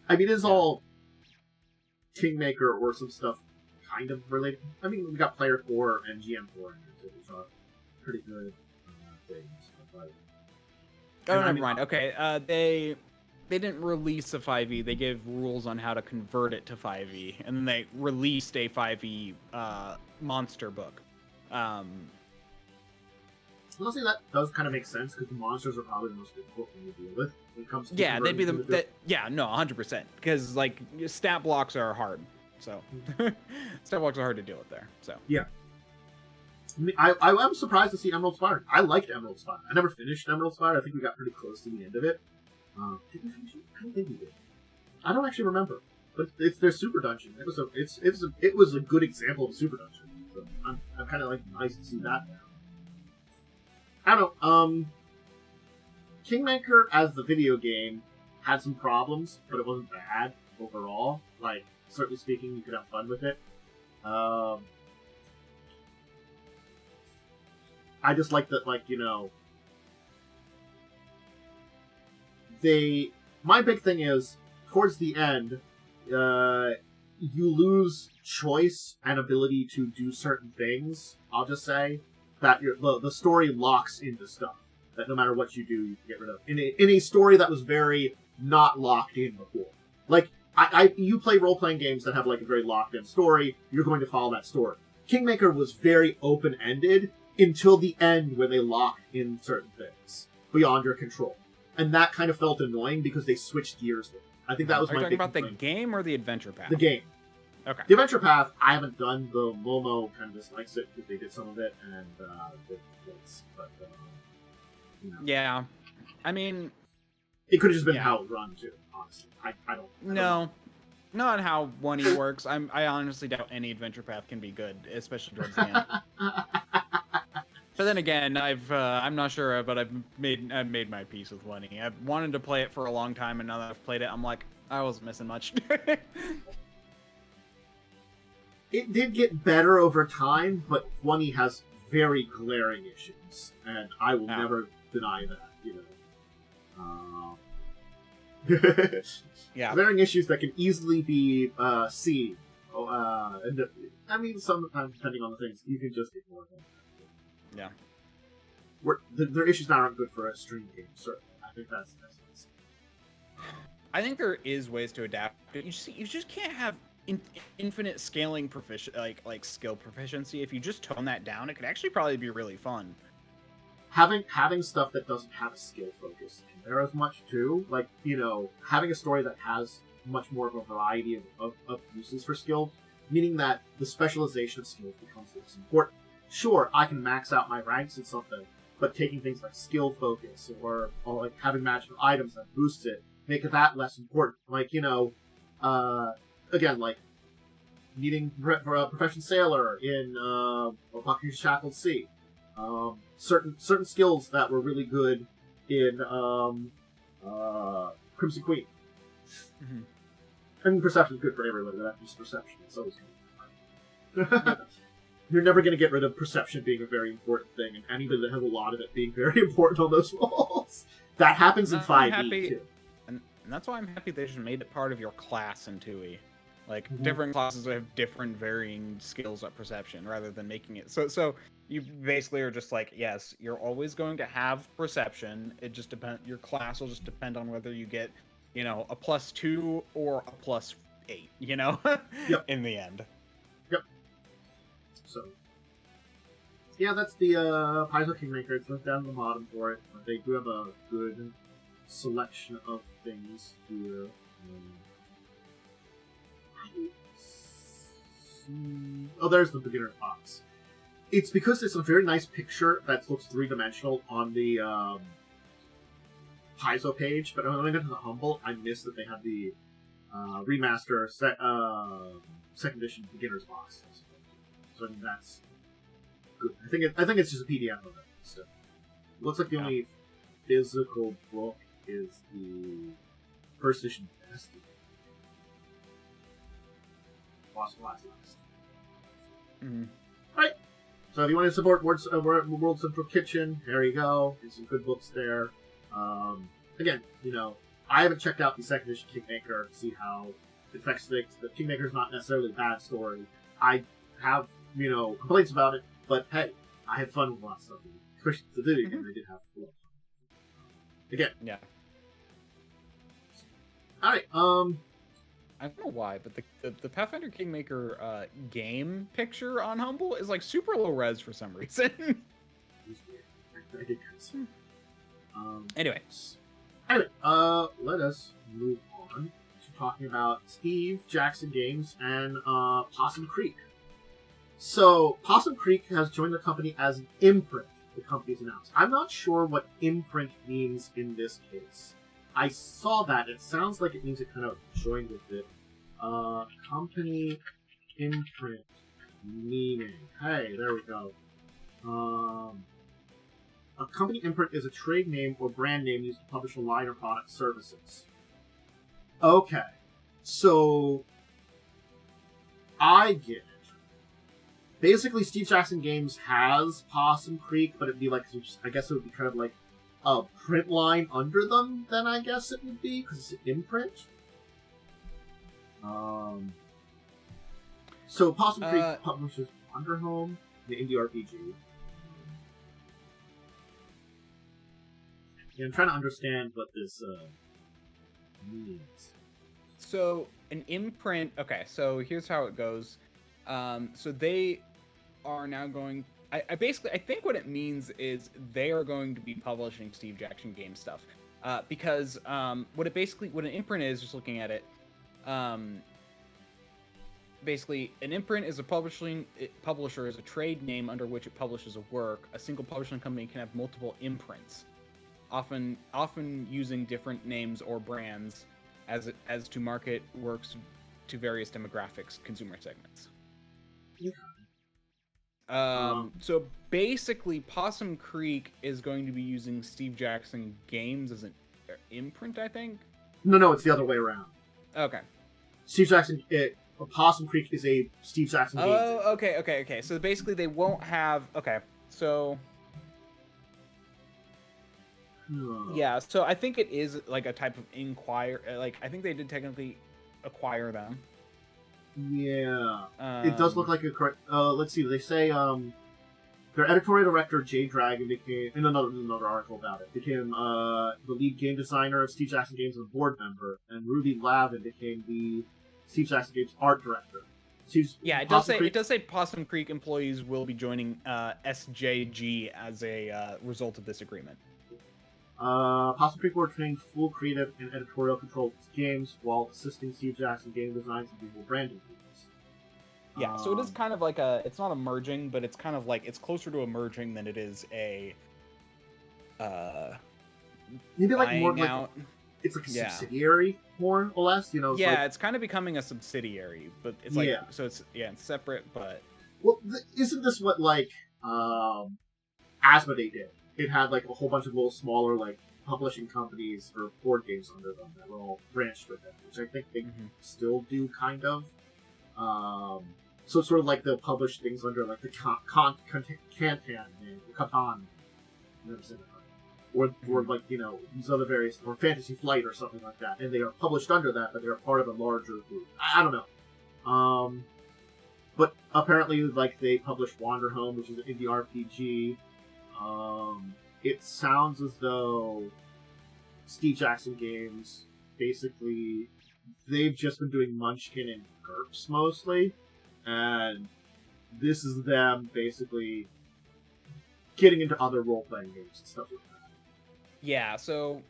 I mean, it's all Kingmaker or some stuff kind of related. I mean, we got Player Core and GM Core in here too, which are pretty good things. But, never mind. Okay, they they didn't release a 5e. They gave rules on how to convert it to 5e, and then they released a 5e monster book. Honestly, that does kind of make sense because the monsters are probably the most difficult thing to deal with when it comes to They'd be yeah, no, 100%, because like stat blocks are hard. So stat blocks are hard to deal with there. So yeah. I'm surprised to see Emerald Spire. I liked Emerald Spire. I never finished Emerald Spire. I think we got pretty close to the end of it. Did we finish it? I don't think we did. I don't actually remember. But it's their super dungeon. It was a good example of a super dungeon. So I'm kind of like nice to see that now. I don't know. Kingmaker as the video game had some problems, but it wasn't bad overall. Like, certainly speaking, you could have fun with it. I just like that, like, you know, my big thing is, towards the end, you lose choice and ability to do certain things, I'll just say, that the story locks into stuff, that no matter what you do, you can get rid of. In a story that was very not locked in before. Like, you play role-playing games that have, like, a very locked-in story, you're going to follow that story. Kingmaker was very open-ended, until the end when they locked in certain things beyond your control. And that kind of felt annoying because they switched gears there. I think that was my big complaint. Are you talking about the game or the adventure path? The game. Okay. The adventure path, I haven't done. The Momo kind of dislikes it because they did some of it, and you know. Yeah. I mean, it could have just been how it run too, honestly. I don't know. Not how 1E works. I honestly doubt any adventure path can be good, especially towards the end. But then again, I'm not sure, but I've made my peace with 1E. I've wanted to play it for a long time, and now that I've played it, I'm like, I wasn't missing much. It did get better over time, but 1E has very glaring issues, and I will never deny that. You know, yeah, glaring issues that can easily be seen. And I mean, sometimes depending on the things, you can just ignore them. Yeah. Their issues now aren't good for a stream game, certainly. I think that's I think there is ways to adapt. You just can't have infinite scaling like skill proficiency. If you just tone that down, it could actually probably be really fun. Having stuff that doesn't have a skill focus in there as much too, like, you know, having a story that has much more of a variety of uses for skills, meaning that the specialization of skills becomes less important. Sure, I can max out my ranks in something, but taking things like skill focus or like having magical items that boosts it, make that less important. Like, you know, again, like needing for a profession sailor in Buccaneer's Shackled Sea. Certain skills that were really good in Crimson Queen. Mm-hmm. And perception is good for everybody, but that's just perception. It's always good. You're never going to get rid of perception being a very important thing, and anybody that has a lot of it being very important on those rolls. That happens in 5e, too. And that's why I'm happy they just made it part of your class in 2e. Like, different classes have different varying skills at perception, rather than making it... So you basically are just like, yes, you're always going to have perception. It just depends... Your class will just depend on whether you get, you know, a +2 or a +8, you know? Yep. In the end. So, yeah, that's the Paizo Kingmaker. It's linked down at the bottom for it. But they do have a good selection of things here. Oh, there's the beginner's box. It's because it's a very nice picture that looks three-dimensional on the Paizo page, but when I got to the Humble, I missed that they had the remaster second edition beginner's box. So I mean, that's good. I think it's just a PDF of it. So it looks like the only physical book is the first edition Destiny. Last. Mm-hmm. Right. So if you want to support World Central Kitchen, there you go. There's some good books there. Again, you know, I haven't checked out the second edition Kingmaker to see how it affects things. The Kingmaker's not necessarily a bad story. I have, you know, complaints about it, but hey, I had fun with a lot of stuff. Especially the video game, I did have a lot of fun. Again. Yeah. Alright, I don't know why, but the Pathfinder Kingmaker game picture on Humble is like super low res for some reason. I did kind of see. Anyway, let us move on to talking about Steve Jackson Games and Possum Creek. So, Possum Creek has joined the company as an imprint, the company's announced. I'm not sure what imprint means in this case. I saw that. It sounds like it means it kind of joined with it. Company imprint meaning. Hey, there we go. A company imprint is a trade name or brand name used to publish a line or product services. Okay. So, I get it. Basically, Steve Jackson Games has Possum Creek, but it'd be like, I guess it would be kind of like a print line under them, then I guess it would be, because it's an imprint. So Possum Creek publishes Wanderhome, the indie RPG. Yeah, I'm trying to understand what this means. so an imprint. Okay, so here's how it goes. So they are now going. I think what it means is they are going to be publishing Steve Jackson Game stuff, because what an imprint is, just looking at it, basically an imprint is a publisher is a trade name under which it publishes a work. A single publishing company can have multiple imprints, often using different names or brands as to market works to various demographics, consumer segments. So basically, Possum Creek is going to be using Steve Jackson Games as an imprint, I think. No, it's the other way around. Okay. Steve Jackson, Possum Creek is a Steve Jackson Games. Oh, okay. So basically, they won't have. Okay, so. Yeah, so I think it is like a type of inquire. Like, I think they did technically acquire them. Yeah, it does look like a correct. Let's see. They say their editorial director Jay Dragon became in another article about it. Became the lead game designer of Steve Jackson Games and a board member, and Ruby Lavin became the Steve Jackson Games art director. It does say Possum Creek employees will be joining SJG as a result of this agreement. Possum Creek will retain full creative and editorial control of its games while assisting Steve Jackson game designs and visual branding teams. Yeah, so it is kind of like it's not a merging, but it's kind of like, it's closer to a merging than it is a maybe like more like out. It's like a subsidiary, more or less, It's kind of becoming a subsidiary, but it's like, so it's separate, but... Well, isn't this what, like, Asmodee did? It had, like, a whole bunch of little smaller, like, publishing companies or board games under them that were all branched with it, which I think they still do, kind of. So it's sort of like they'll publish things under, like, the Catan name, the Catan name. I've never said that right. Or like, these other various, or Fantasy Flight or something like that. And they are published under that, but they're part of a larger group. I don't know. But apparently, like, they published Wanderhome, which is an indie RPG. It sounds as though Steve Jackson Games, basically, they've just been doing Munchkin and GURPS mostly, and this is them basically getting into other role-playing games and stuff like that. Yeah, so...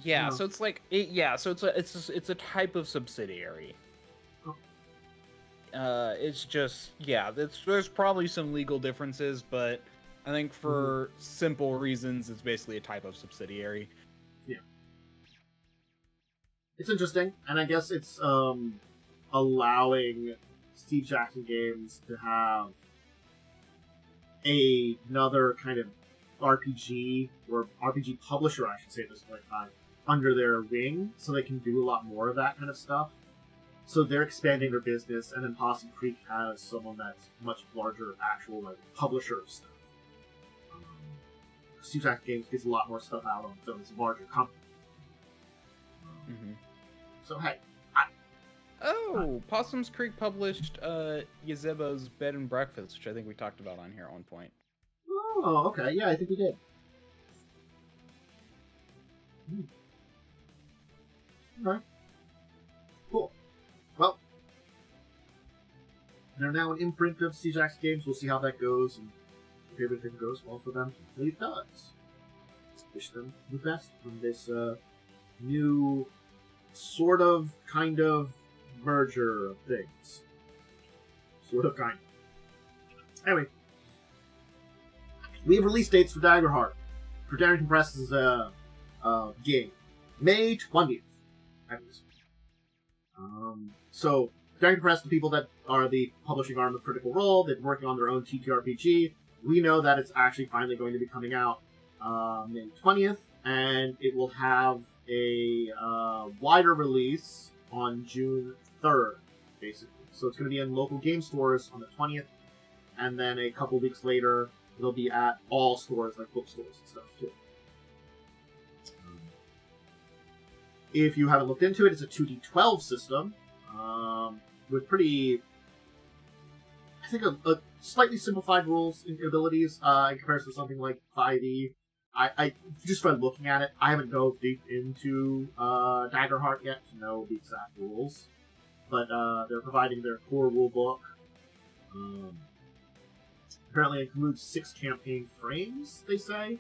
Yeah, so it's like it's a type of subsidiary. It's just there's probably some legal differences, but I think for simple reasons, it's basically a type of subsidiary. Yeah, it's interesting, and I guess it's allowing Steve Jackson Games to have another kind of RPG or RPG publisher, I should say, at this point in time, under their wing, so they can do a lot more of that kind of stuff. So they're expanding their business, and then Possum Creek has someone that's much larger, actual like publisher of stuff. Steve Jackson Games gets a lot more stuff out on, so it's a larger company. So hey, Oh, Possum's Creek published Yezebo's Bed and Breakfast, which I think we talked about on here at one point. Oh, okay. Yeah, I think we did. Alright. Cool. Well, they're now an imprint of Steve Jackson Games. We'll see how that goes, and if everything goes well for them, hopefully it does. Wish them the best on this new sort of, kind of merger of things. Sort of, kind of. Anyway, we have release dates for Daggerheart, for Darrington Press's game. May 20th. So, Darrington Press, the people that are the publishing arm of Critical Role, they've been working on their own TTRPG. We know that it's actually finally going to be coming out May 20th, and it will have a wider release on June 3rd, basically. So it's going to be in local game stores on the 20th, and then a couple weeks later, it'll be at all stores, like bookstores and stuff, too. If you haven't looked into it, it's a 2D12 system, with pretty, I think, a slightly simplified rules and abilities in comparison to something like 5e. I just by looking at it, I haven't dove deep into Daggerheart yet to know the exact rules, but they're providing their core rule book. Apparently, it includes 6 campaign frames, they say.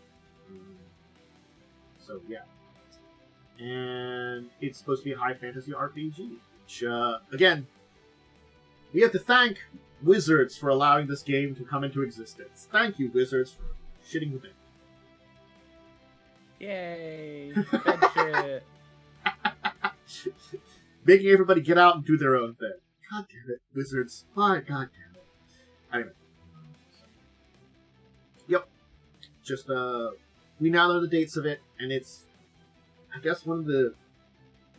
So yeah, and it's supposed to be a high fantasy RPG. Which again, we have to thank Wizards for allowing this game to come into existence. Thank you, Wizards, for shitting the bed. Yay! Bed shit. Making everybody get out and do their own thing. God damn it, Wizards. My god damn it. Anyway. Yep. Just, we now know the dates of it, and it's, I guess, one of the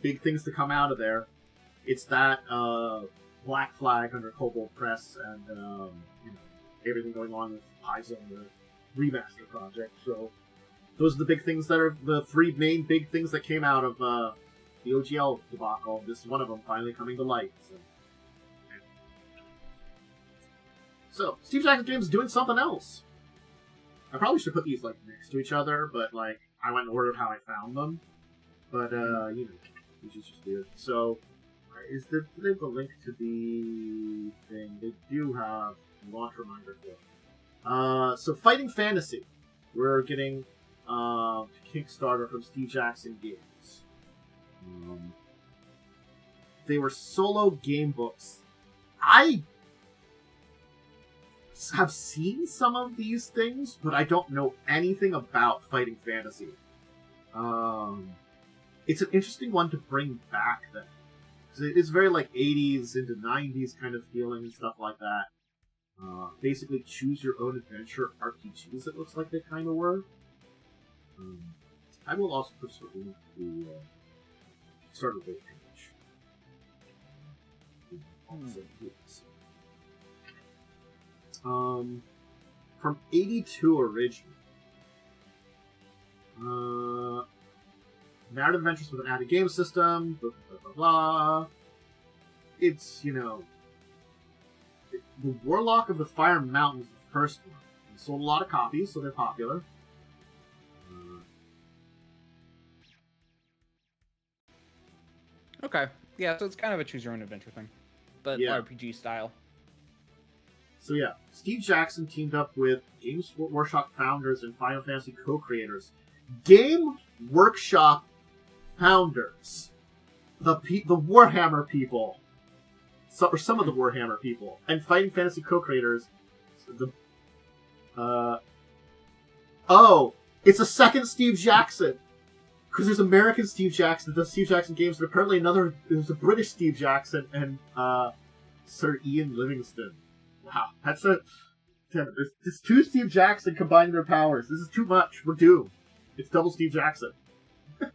big things to come out of there. It's that, Black Flag under Kobold Press, and, you know, everything going on with Paizo and the remaster project, so those are the big things that are the 3 main big things that came out of the OGL debacle. This is one of them finally coming to light. So Steve Jackson Games is doing something else. I probably should put these like next to each other, but like I went in order of how I found them. But you know, which is just weird. So do they have a link to the thing? They do have a launch reminder for it. So Fighting Fantasy. We're getting Kickstarter from Steve Jackson Games. They were solo game books. I have seen some of these things, but I don't know anything about Fighting Fantasy. It's an interesting one to bring back then. It's very like 80s into 90s kind of feeling and stuff like that. Basically choose your own adventure RPGs, it looks like they kind of were. I will also put something to start a web page. From 82 originally. Narrative adventures with an added game system, blah, blah, blah, blah. It's, you know, the Warlock of the Fire Mountain is the first one. They sold a lot of copies, so they're popular. Okay. Yeah, so it's kind of a choose your own adventure thing, but Yeah. RPG style. So yeah, Steve Jackson teamed up with Games Workshop founders and Final Fantasy co-creators. Game Workshop founders. The Warhammer people. Or some of the Warhammer people. And Fighting Fantasy co-creators. Oh! It's a second Steve Jackson! Because there's American Steve Jackson that does Steve Jackson games, but apparently there's a British Steve Jackson and Sir Ian Livingstone. Wow, that's a... There's 2 Steve Jackson combining their powers. This is too much. We're doomed. It's double Steve Jackson. I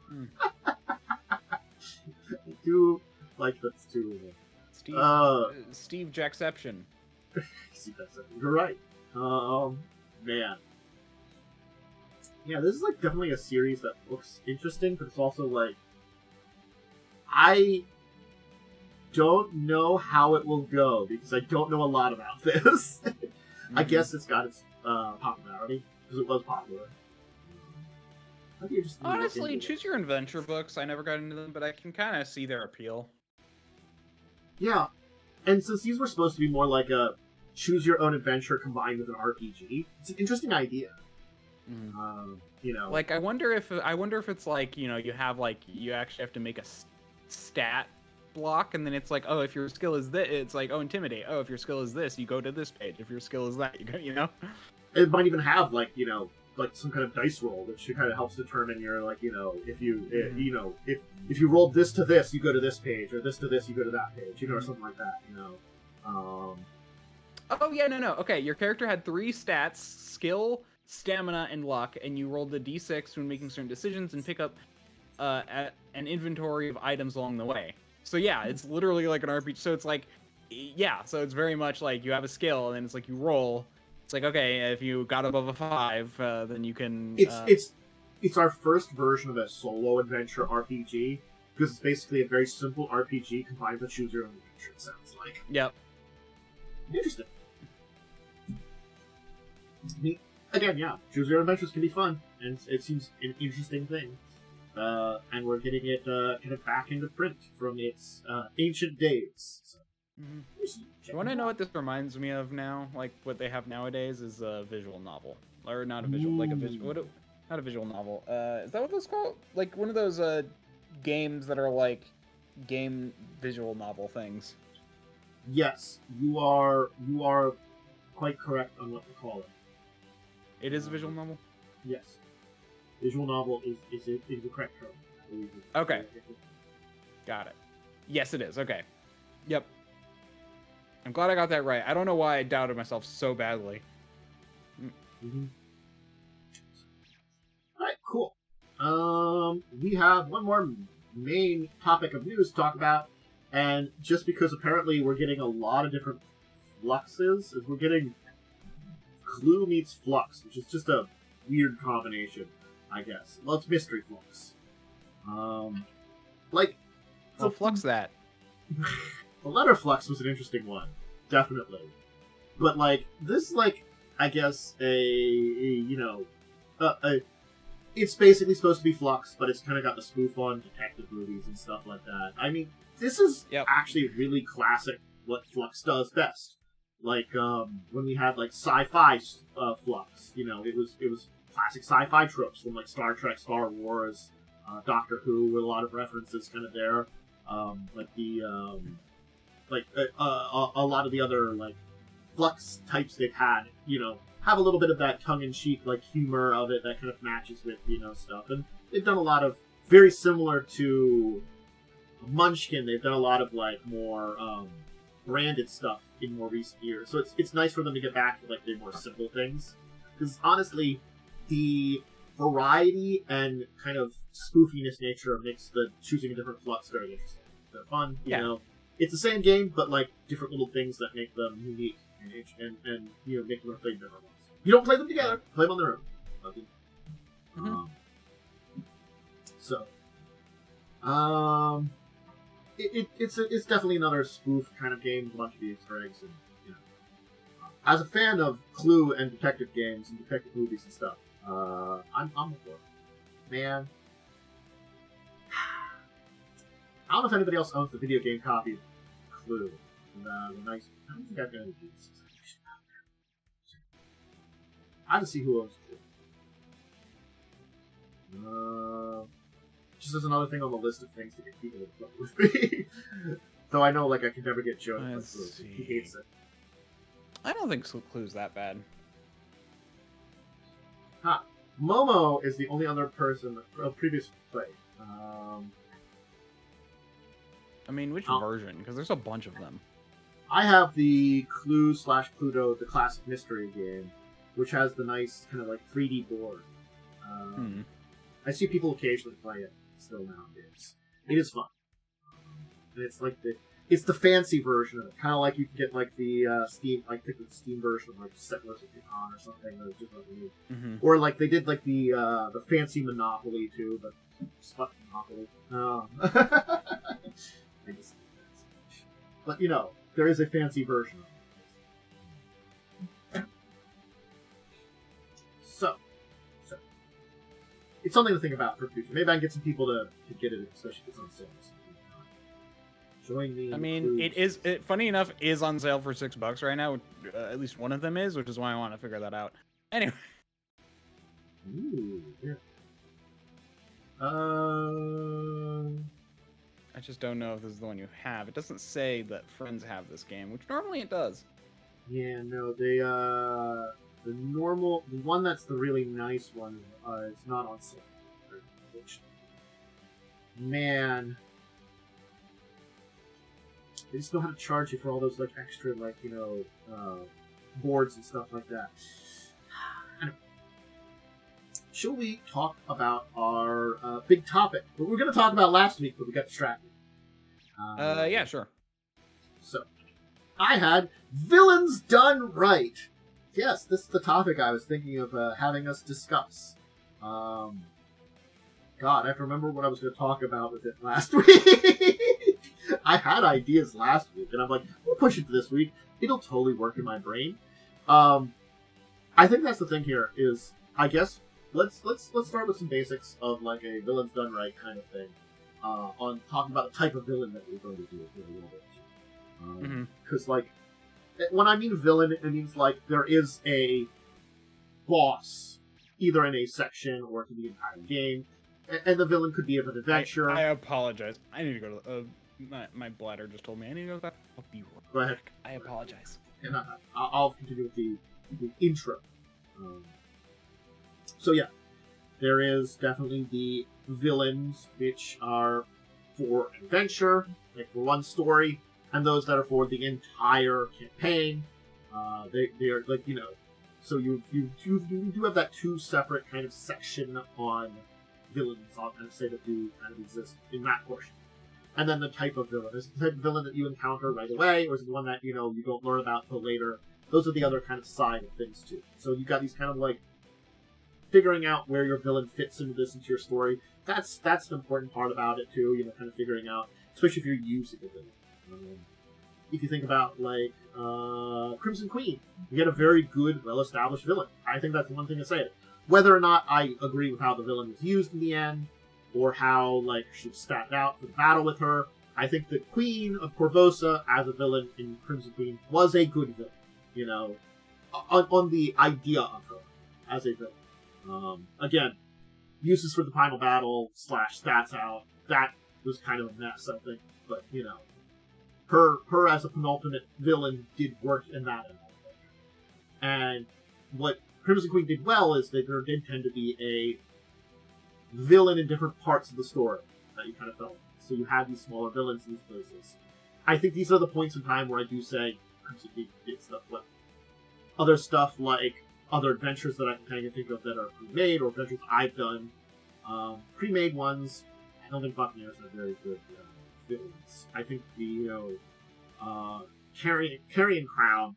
do like that's too... Steve Jackception. Steve Jackson. You're right. Man. Yeah, this is like definitely a series that looks interesting, but it's also like... don't know how it will go because I don't know a lot about this. I guess it's got its popularity because it was popular. Honestly, choose your adventure books. I never got into them, but I can kind of see their appeal. Yeah, and since these were supposed to be more like a choose your own adventure combined with an RPG, it's an interesting idea. You know, like I wonder if it's like, you know, you actually have to make a stat block, and then it's like, oh, if your skill is this, it's like, oh, intimidate. Oh, if your skill is this, you go to this page. If your skill is that, you go, you know. It might even have like, you know, like some kind of dice roll that kind of helps determine your, like, you know, if you you know, if you rolled this to this, you go to this page, or this to this, you go to that page, you know, or something like that, you know. Oh yeah, no. Okay, your character had 3 stats: skill, stamina, and luck, and you rolled the d6 when making certain decisions and pick up an inventory of items along the way. So yeah, it's literally like an RPG. So it's like, yeah, so it's very much like you have a skill, and then it's like you roll. It's like, okay, if you got above a 5, then you can. It's our first version of a solo adventure RPG because it's basically a very simple RPG combined with choose your own adventure. It sounds like. Yep. Interesting. Again, yeah, choose your own adventures can be fun, and it seems an interesting thing. And we're getting it kind of back into print from its ancient days. So, you want to know what this reminds me of now? Like what they have nowadays is a visual novel, or not a visual, like a visual. Not a visual novel. Is that what those called? Like one of those games that are like game visual novel things. Yes, you are quite correct on what to call it. It is a visual novel? Yes. Visual novel is the correct term. Okay. Got it. Yes, it is. Okay. Yep. I'm glad I got that right. I don't know why I doubted myself so badly. Alright, cool. We have one more main topic of news to talk about, and just because apparently we're getting a lot of different Fluxxes, is we're getting Clue meets Fluxx, which is just a weird combination, I guess. Well, it's Mystery Fluxx. Well, Fluxx that. The letter Fluxx was an interesting one, definitely. But, like, this, like, I guess, it's basically supposed to be Fluxx, but it's kind of got the spoof on detective movies and stuff like that. I mean, this is actually really classic what Fluxx does best. Like, when we had, like, sci-fi Fluxx, you know, it was classic sci-fi tropes from, like, Star Trek, Star Wars, Doctor Who, with a lot of references kind of there. A lot of the other, like, Fluxx types they've had, you know, have a little bit of that tongue-in-cheek, like, humor of it that kind of matches with, you know, stuff. And they've done a lot of, very similar to Munchkin, they've done a lot of, like, more, branded stuff in more recent years. So it's nice for them to get back to, like, the more simple things. Because, honestly, the variety and kind of spoofiness nature makes the choosing a different Fluxx very interesting. They're fun, you know. It's the same game, but, like, different little things that make them unique and you know, make them play different ones. You don't play them together, play them on their own. Okay. It's definitely another spoof kind of game, a bunch of Easter eggs, and, you know. As a fan of Clue and detective games and detective movies and stuff, I'm for it. Man. I don't know if anybody else owns the video game copy of Clue. I don't think I've got any of this. I have to see who owns Clue. Just as another thing on the list of things to get people to play with me. Though I know, like, I could never get Joe to play Clue. He hates it. I don't think Clue's that bad. Momo is the only other person that previously played. I mean, which version? Because there's a bunch of them. I have the Clue/Cluedo, the classic mystery game, which has the nice kind of like 3D board. I see people occasionally play it still nowadays. It is fun, and it's like the fancy version of it, kind of like you can get like the Steam, like the Steam version of like Settlers of Catan or something. That's just like or like they did like the fancy Monopoly too, but Monopoly. I just But, you know, there is a fancy version of it. So, it's something to think about for the future. Maybe I can get some people to get it, especially if it's on sale. Join me. I mean, it funny enough is on sale for $6 right now. At least one of them is, which is why I want to figure that out. Anyway. Ooh, yeah. I just don't know if this is the one you have. It doesn't say that friends have this game, which normally it does. Yeah, no, the one that's the really nice one, is not on sale. Man. They just know how to charge you for all those, like, extra, like, you know, boards and stuff like that. Shall we talk about our big topic? What we were going to talk about last week, but we got distracted. Yeah, sure. So, I had villains done right. Yes, this is the topic I was thinking of having us discuss. God, I have to remember what I was going to talk about with it last week. I had ideas last week, and I'm like, we'll push it to this week. It'll totally work in my brain. I think that's the thing here. Is I guess let's start with some basics of like a villains done right kind of thing. On talking about the type of villain that we're going to do here a little bit. Because like when I mean villain, it means like there is a boss either in a section or to the entire game, and the villain could be of an adventure. I apologize. I need to go to my bladder just told me I need to go back. I'll be right Go ahead. back. I apologize. And I'll continue with the intro. So yeah, there is definitely the villains, which are for adventure, like for one story, and those that are for the entire campaign. They are like, you know, so you do have that two separate kind of section on villains. I'll kind of say that do kind of exist in that portion. And then the type of villain. Is it the type of villain that you encounter right away, or is it the one that, you know, you don't learn about until later? Those are the other kind of side of things, too. So you've got these kind of, like, figuring out where your villain fits into your story. That's an important part about it, too, you know, kind of figuring out, especially if you're using a villain. If you think about, like, Crimson Queen, you get a very good, well-established villain. I think that's the one thing to say. Whether or not I agree with how the villain was used in the end, or how, like, she stacked out for the battle with her. I think the Queen of Corvosa as a villain in Crimson Queen was a good villain, you know, on the idea of her as a villain. Again, uses for the final battle / stats out, that was kind of a mess, I think, but, you know, her as a penultimate villain did work in that end. And what Crimson Queen did well is that there did tend to be a villain in different parts of the story that you kind of felt. So you have these smaller villains in these places. I think these are the points in time where I do say Crimson Queen did stuff well. Other stuff like other adventures that I can kind of think of that are pre-made or adventures I've done. Pre-made ones, I don't think Buccaneers are very good villains. I think the Carrion Crown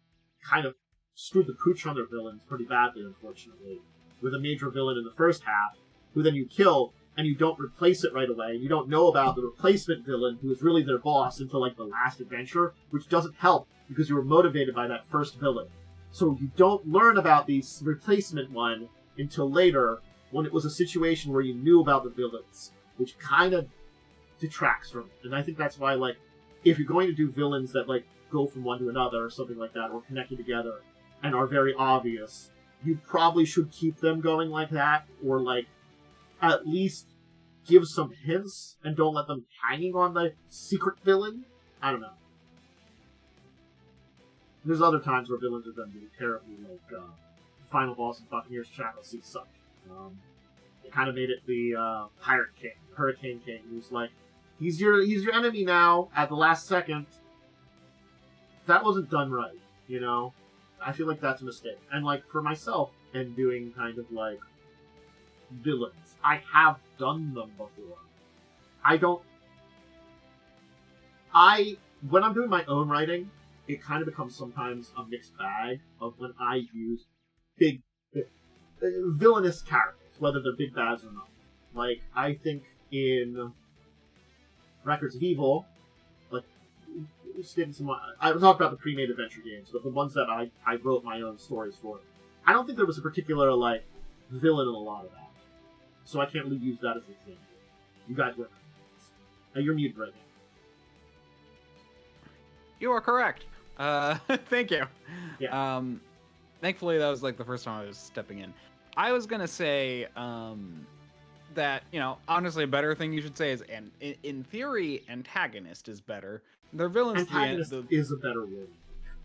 kind of screwed the pooch on their villains pretty badly, unfortunately, with a major villain in the first half, who then you kill, and you don't replace it right away, and you don't know about the replacement villain, who is really their boss, until, like, the last adventure, which doesn't help, because you were motivated by that first villain. So you don't learn about the replacement one until later, when it was a situation where you knew about the villains, which kind of detracts from it. And I think that's why, like, if you're going to do villains that, like, go from one to another, or something like that, or connected together, and are very obvious, you probably should keep them going like that, or, like, at least give some hints and don't let them hanging on the secret villain. I don't know. There's other times where villains are done really terribly, like the final boss in Buccaneers Shadow Sea sucked. They kind of made it the Pirate King, Hurricane King, who's like, he's your enemy now at the last second. That wasn't done right, you know? I feel like that's a mistake. And like for myself, and doing kind of like villains, I have done them before. When I'm doing my own writing, it kind of becomes sometimes a mixed bag of when I use big villainous characters, whether they're big bads or not. Like, I think in Records of Evil, like, stated some. I talked about the pre-made adventure games, but the ones that I wrote my own stories for. I don't think there was a particular like villain in a lot of that, so I can't really use that as an example. You guys were. You're muted right now. You are correct. Thank you. Yeah. Thankfully, that was like the first time I was stepping in. I was gonna say that, you know, honestly, a better thing you should say is, and in theory, antagonist is better. Their villains. Antagonist is a better word.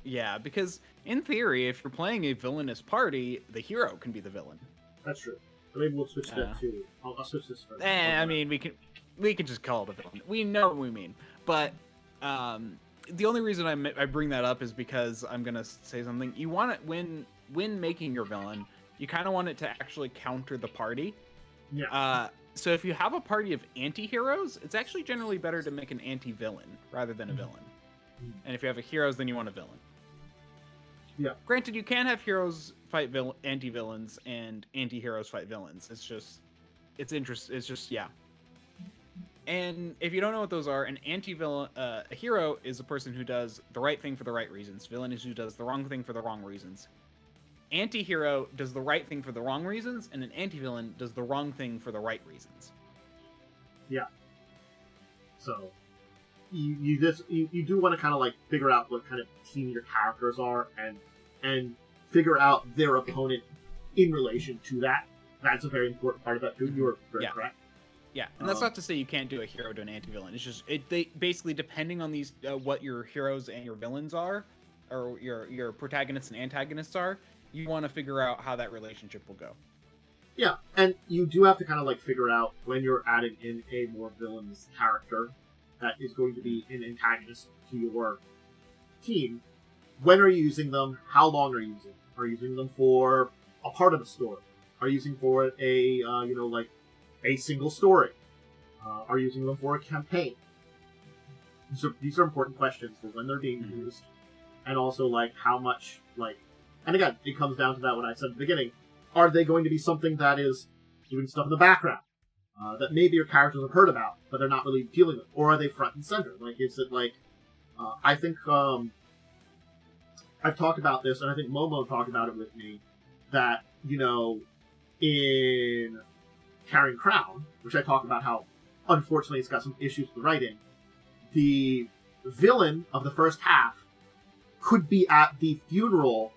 Yeah, because in theory, if you're playing a villainous party, the hero can be the villain. That's true. So maybe we'll switch that to. I'll switch this first. I mean, we can just call it a villain. We know what we mean, but the only reason I bring that up is because I'm gonna say something. You want it when making your villain, you kind of want it to actually counter the party. Yeah. So if you have a party of anti-heroes, it's actually generally better to make an anti-villain rather than a villain. And if you have a heroes, then you want a villain. Yeah. Granted, you can have heroes fight anti-villains and anti-heroes fight villains. It's just yeah. And if you don't know what those are, an anti-villain, a hero is a person who does the right thing for the right reasons. Villain is who does the wrong thing for the wrong reasons. Anti-hero does the right thing for the wrong reasons, and an anti-villain does the wrong thing for the right reasons. Yeah. So, you do want to kind of like figure out what kind of team your characters are, and figure out their opponent in relation to that. That's a very important part of that too. You are very correct. Yeah, and that's not to say you can't do a hero to an anti-villain. It's just they basically, depending on these what your heroes and your villains are, or your protagonists and antagonists are, you want to figure out how that relationship will go. Yeah, and you do have to kind of like figure out when you're adding in a more villainous character that is going to be an antagonist to your team. When are you using them? How long are you using them? Are you using them for a part of the story? Are you using for a like a single story? Are you using them for a campaign? These are important questions for when they're being used, and also like how much like. And again, it comes down to that what I said at the beginning. Are they going to be something that is doing stuff in the background that maybe your characters have heard about, but they're not really dealing with? Or are they front and center? Like, is it like... I think I've talked about this, and I think Momo talked about it with me, that, you know, in Carrying Crown, which I talk about how, unfortunately, it's got some issues with writing, the villain of the first half could be at the funeral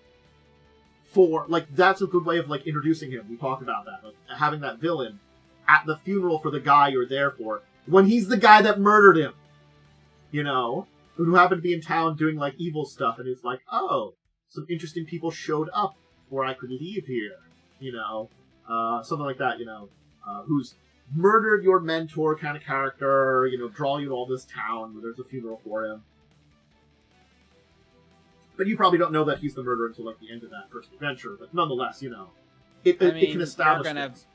for, like, that's a good way of, like, introducing him. We talked about that. Like, having that villain at the funeral for the guy you're there for, when he's the guy that murdered him, you know, who happened to be in town doing, like, evil stuff, and it's like, oh, some interesting people showed up before I could leave here, you know, something like that, you know, who's murdered your mentor kind of character, you know, draw you to all this town where there's a funeral for him. But you probably don't know that he's the murderer until, like, the end of that first adventure. But nonetheless, you know, it can establish things.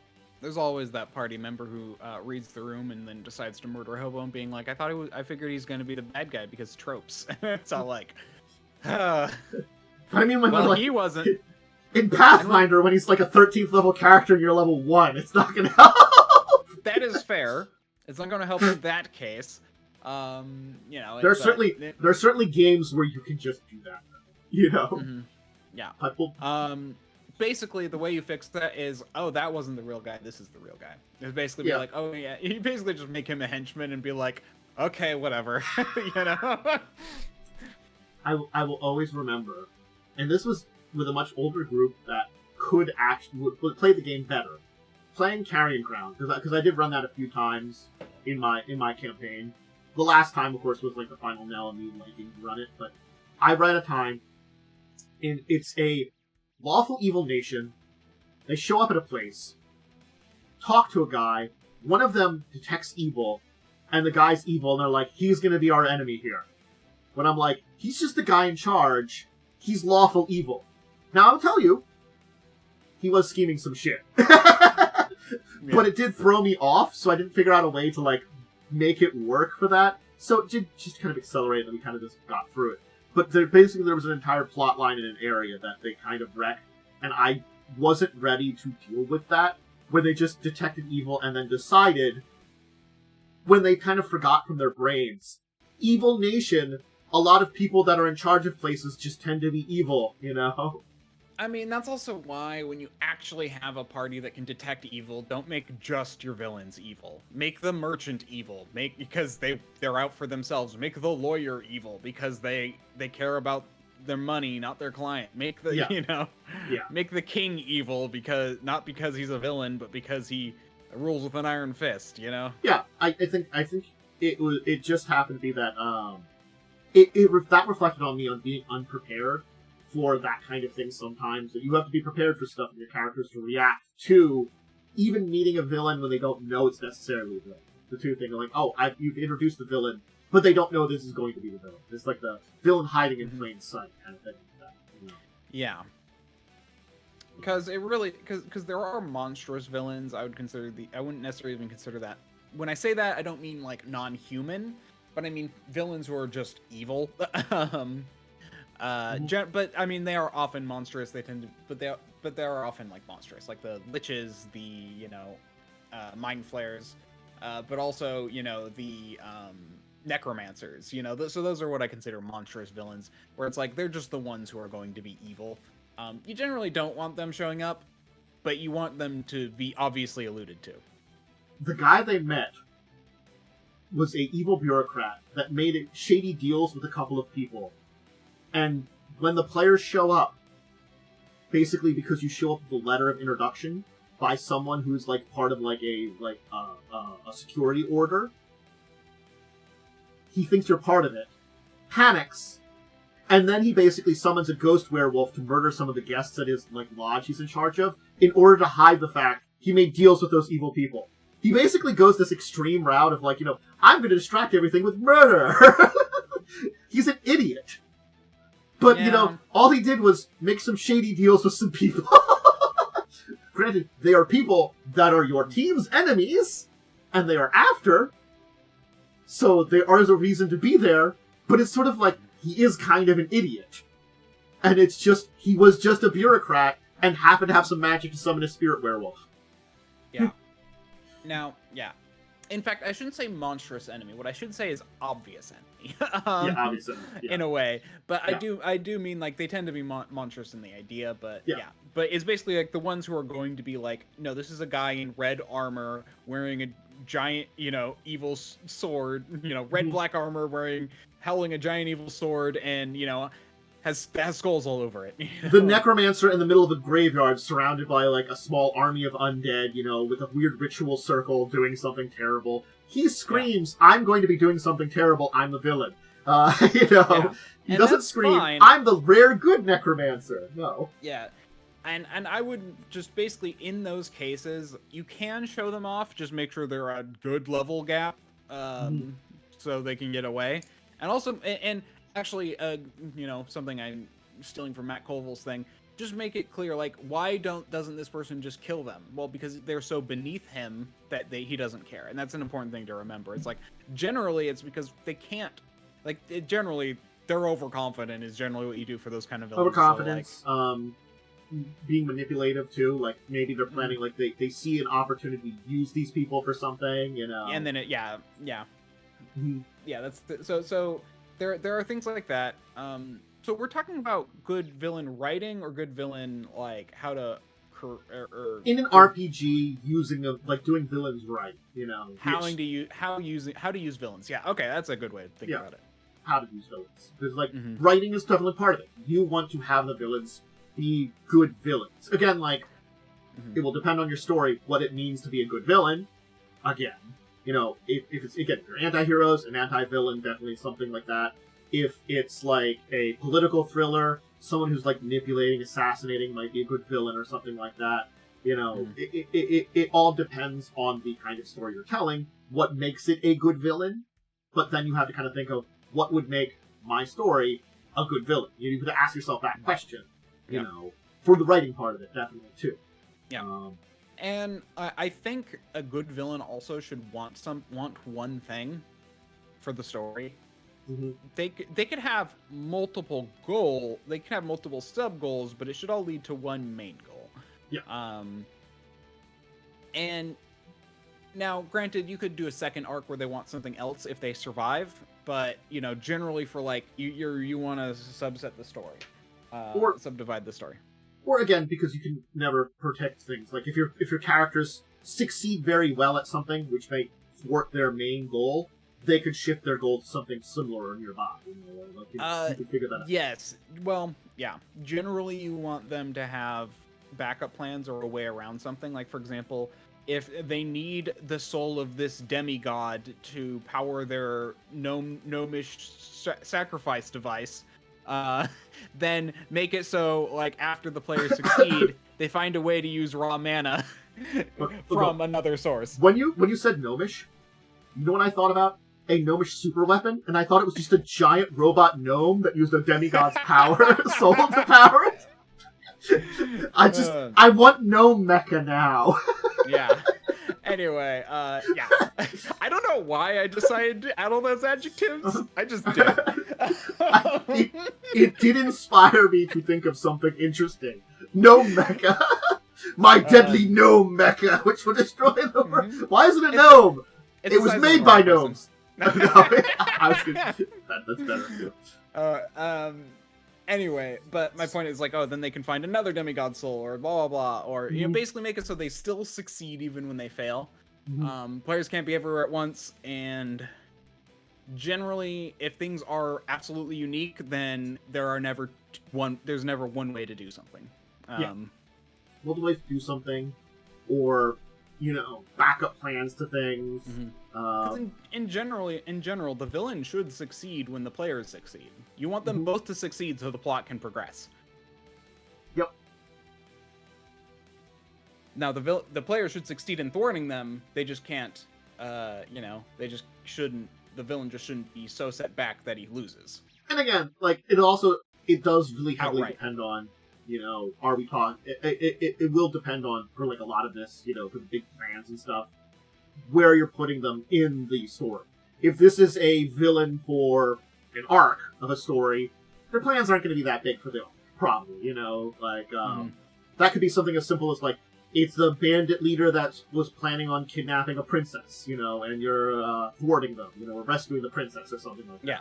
There's always that party member who reads the room and then decides to murder a hobo and being like, I figured he's going to be the bad guy because tropes. It's all like, I mean, when well, like, he wasn't. In Pathfinder, when he's like a 13th level character and you're level 1, it's not going to help. That is fair. It's not going to help in that case. You know, there are certainly games where you can just do that. You know? Yeah. Basically, the way you fix that is, oh, that wasn't the real guy, this is the real guy. It's basically be like, oh, yeah. You basically just make him a henchman and be like, okay, whatever. You know? I will always remember, and this was with a much older group that could actually would play the game better. Playing Carrying Crown, because I did run that a few times in my campaign. The last time, of course, was like the final nail and me liking to run it, but I ran a time. And it's a lawful evil nation. They show up at a place, talk to a guy, one of them detects evil, and the guy's evil, and they're like, he's gonna be our enemy here. When I'm like, he's just the guy in charge, he's lawful evil. Now, I'll tell you, he was scheming some shit. But it did throw me off, so I didn't figure out a way to, like, make it work for that. So it did just kind of accelerate, and we kind of just got through it. But there was an entire plot line in an area that they kind of wrecked, and I wasn't ready to deal with that, where they just detected evil and then decided, when they kind of forgot from their brains, evil nation a lot of people that are in charge of places just tend to be evil, you know? I mean, that's also why when you actually have a party that can detect evil, don't make just your villains evil. Make the merchant evil. Because they're out for themselves. Make the lawyer evil because they care about their money, not their client. Make the make the king evil not because he's a villain, but because he rules with an iron fist, you know? Yeah, I think it just happened to be that that reflected on me on being unprepared for that kind of thing sometimes. That you have to be prepared for stuff in your characters to react to even meeting a villain when they don't know it's necessarily a villain. The two things are like, you've introduced the villain, but they don't know this is going to be the villain. It's like the villain hiding in plain sight kind of thing like that. You know? Yeah. Because there are monstrous villains. I wouldn't necessarily even consider that. When I say that, I don't mean like non-human, but I mean villains who are just evil. But I mean they are often monstrous. They are often like monstrous, like the liches, the mind flayers, but also the necromancers. So those are what I consider monstrous villains, where it's like they're just the ones who are going to be evil. You generally don't want them showing up, but you want them to be obviously alluded to. The guy they met was a evil bureaucrat that made shady deals with a couple of people. And when the players show up, basically because you show up with a letter of introduction by someone who's like part of like a security order, he thinks you're part of it, panics, and then he basically summons a ghost werewolf to murder some of the guests at his like lodge he's in charge of in order to hide the fact he made deals with those evil people. He basically goes this extreme route of like, I'm going to distract everything with murder. He's an idiot. But, all he did was make some shady deals with some people. Granted, they are people that are your team's enemies, and they are after, so there is a reason to be there, but it's sort of like, he is kind of an idiot. And it's just, he was just a bureaucrat, and happened to have some magic to summon a spirit werewolf. Yeah. Now, yeah. In fact, I shouldn't say monstrous enemy. What I should say is obvious enemy. Obvious enemy. Yeah. In a way, but I do mean like they tend to be monstrous in the idea, but but it's basically like the ones who are going to be like, no, this is a guy in red armor wearing a giant, evil sword, red black armor holding a giant evil sword, and has skulls all over it. The necromancer in the middle of a graveyard surrounded by like a small army of undead, with a weird ritual circle doing something terrible. He screams, I'm going to be doing something terrible, I'm the villain. He doesn't scream, fine. I'm the rare good necromancer. No. Yeah. And I would just basically, in those cases, you can show them off, just make sure they're a good level gap, so they can get away. And also, and actually, something I'm stealing from Matt Colville's thing, just make it clear, like, why doesn't this person just kill them? Well, because they're so beneath him that he doesn't care. And that's an important thing to remember. It's like, generally, it's because they can't, like, generally, they're overconfident is generally what you do for those kind of villains. Overconfidence, so, like, being manipulative, too. Like, maybe they're planning, like, they see an opportunity to use these people for something, And then Yeah, that's, so there are things like that. So we're talking about good villain writing or good villain, like, how to... in an RPG, doing villains right, How to use villains. Yeah, okay, that's a good way to think about it. How to use villains. Because, like, writing is definitely part of it. You want to have the villains be good villains. Again, like, it will depend on your story what it means to be a good villain. Again, if it's, again, if you're anti-heroes, an anti-villain, definitely something like that. If it's, like, a political thriller, someone who's, like, manipulating, assassinating might be a good villain or something like that. It all depends on the kind of story you're telling, what makes it a good villain, but then you have to kind of think of what would make my story a good villain. You have to ask yourself that question, for the writing part of it, definitely, too. Yeah. And I think a good villain also should want one thing for the story. They could have multiple sub goals, but it should all lead to one main goal. Yeah. And now, granted, you could do a second arc where they want something else if they survive, but generally for like you want to subset the story, or subdivide the story. Or again, because you can never protect things. Like if your characters succeed very well at something, which may thwart their main goal, they could shift their goal to something similar or nearby. Like you can figure that out. Yes. Well, yeah. Generally, you want them to have backup plans or a way around something. Like, for example, if they need the soul of this demigod to power their gnomish sacrifice device, then make it so, like, after the players succeed, they find a way to use raw mana from another source. When you said gnomish, you know what I thought about? A gnomish super weapon, and I thought it was just a giant robot gnome that used a demigod's power, soul to power it. I want gnome mecha now. Yeah. Anyway, yeah. I don't know why I decided to add all those adjectives. I just did. It did inspire me to think of something interesting. Gnome mecha. My deadly gnome mecha, which would destroy the world. Mm-hmm. Why is it a gnome? It's it was made by gnomes. No, I was gonna, that's better. Anyway, but my point is like, then they can find another demigod soul or blah blah blah, or basically make it so they still succeed even when they fail. Mm-hmm. Players can't be everywhere at once, and generally, if things are absolutely unique, then there's never one way to do something. Multiple ways to do something, or backup plans to things. Mm-hmm. In general, the villain should succeed when the players succeed. You want them both to succeed so the plot can progress. Yep. Now, the players should succeed in thwarting them. They just can't. They just shouldn't. The villain just shouldn't be so set back that he loses. And again, like it does really heavily depend on. Are we talking? It will depend on, for like a lot of this, for the big plans and stuff, where you're putting them in the story. If this is a villain for an arc of a story, their plans aren't going to be that big for the arc, probably. That could be something as simple as like, it's the bandit leader that was planning on kidnapping a princess, and you're thwarting them, or rescuing the princess or something like that. Yeah.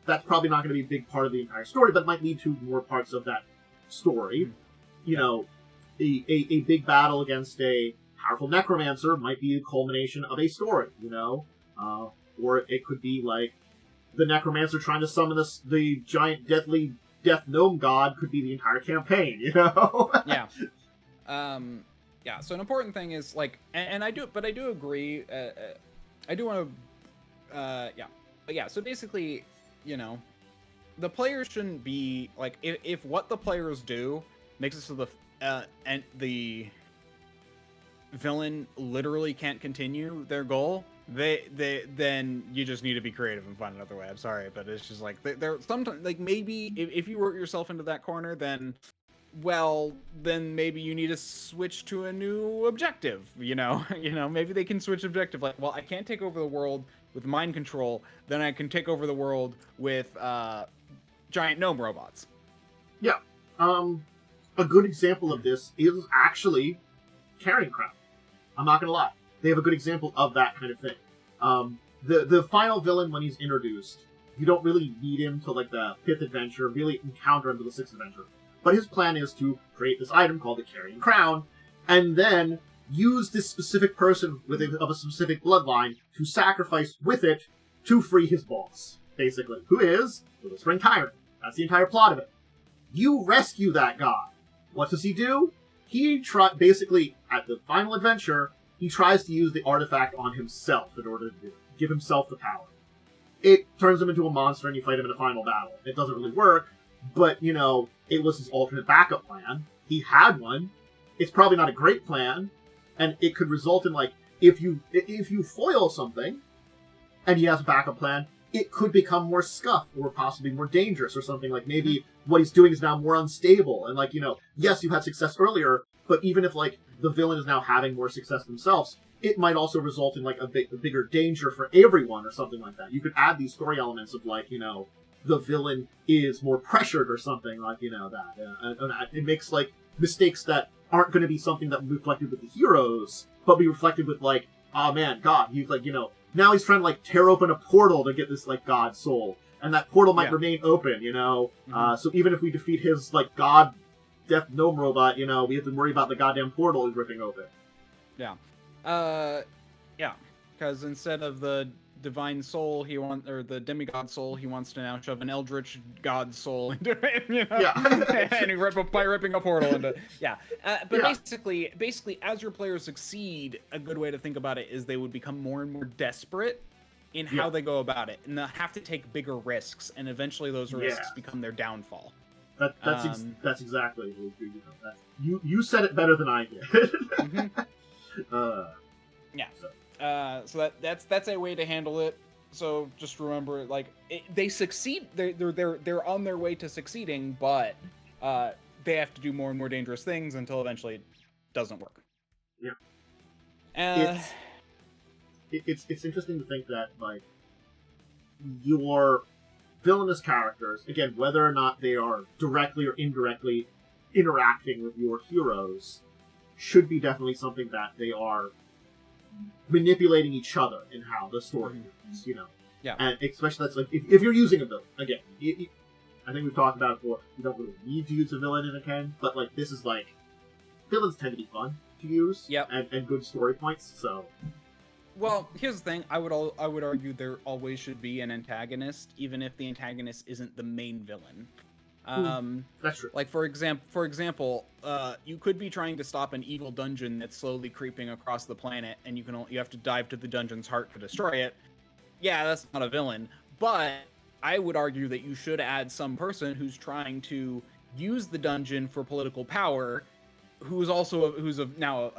That's probably not going to be a big part of the entire story, but might lead to more parts of that story. A big battle against a powerful necromancer might be the culmination of a story, or it could be like the necromancer trying to summon the giant deathly death gnome god could be the entire campaign, Yeah. Yeah, so an important thing is like, and I do agree, I do want to, but yeah, so basically, the players shouldn't be like, if what the players do makes it so the villain literally can't continue their goal, then you just need to be creative and find another way. I'm sorry, but it's just like they're sometimes like, maybe if you work yourself into that corner, then maybe you need to switch to a new objective. Maybe they can switch objective. Like, well, I can't take over the world with mind control, then I can take over the world with giant gnome robots. Yeah. A good example of this is actually Carrying Crown. I'm not gonna lie. They have a good example of that kind of thing. The final villain, when he's introduced, you don't really need him till like the 5th adventure, really encounter him to the 6th adventure. But his plan is to create this item called the Carrying Crown, and then use this specific person of a specific bloodline to sacrifice with it to free his boss, basically, who is the Whispering Tyrant. That's the entire plot of it. You rescue that guy. What does he do? He basically, at the final adventure, he tries to use the artifact on himself in order to give himself the power. It turns him into a monster and you fight him in a final battle. It doesn't really work, but, it was his alternate backup plan. He had one. It's probably not a great plan, and it could result in, like, if you foil something, and he has a backup plan, it could become more scuffed, or possibly more dangerous, or something. Like, maybe what he's doing is now more unstable, and, like, yes, you had success earlier, but even if, like, the villain is now having more success themselves, it might also result in, like, a bigger danger for everyone, or something like that. You could add these story elements of, like, the villain is more pressured or something, like, that. And it makes, like, mistakes that aren't going to be something that will be reflected with the heroes, but be reflected with, like, oh man, God, you've, like, now he's trying to like tear open a portal to get this like god soul, and that portal might Yeah. remain open, you know. So even if we defeat his like god death gnome robot, you know, we have to worry about the goddamn portal he's ripping open. Yeah. Yeah. Because instead of the divine soul or the demigod soul, he wants to now shove an eldritch god soul into it, you know? Yeah. And by ripping a portal into yeah. But Yeah. basically, as your players succeed, a good way to think about it is they would become more and more desperate in how they go about it, and they'll have to take bigger risks, and eventually those risks become their downfall. That's exactly you said it better than I did. Yeah. So that's a way to handle it. So just remember, like they succeed. They're on their way to succeeding, but they have to do more and more dangerous things until eventually it doesn't work. Yeah. It's interesting to think that like your villainous characters, again, whether or not they are directly or indirectly interacting with your heroes, should be definitely something that they are manipulating each other in how the story moves, you know. Yeah. And especially that's like if you're using a villain, again, I think we've talked about it before. You don't really need to use a villain in a campaign, but like this is like villains tend to be fun to use, and good story points. So, well, here's the thing: I would argue there always should be an antagonist, even if the antagonist isn't the main villain. That's true. Like for example, you could be trying to stop an evil dungeon that's slowly creeping across the planet, and you have to dive to the dungeon's heart to destroy it. Yeah, that's not a villain, but I would argue that you should add some person who's trying to use the dungeon for political power, who's now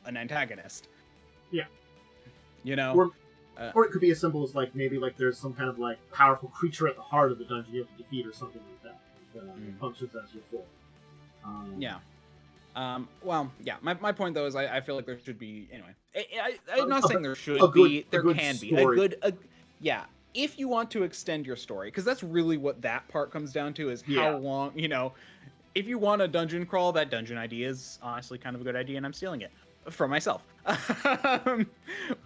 an antagonist. Yeah. You know. Or it could be as simple as like maybe like there's some kind of like powerful creature at the heart of the dungeon you have to defeat or something like that. It functions as your foil. Well, yeah. My point though is I feel like there should be anyway. I'm not saying there should be. There can be a good. Yeah. If you want to extend your story, because that's really what that part comes down to is how long, you know. If you want a dungeon crawl, that dungeon idea is honestly kind of a good idea, and I'm stealing it from myself. I'm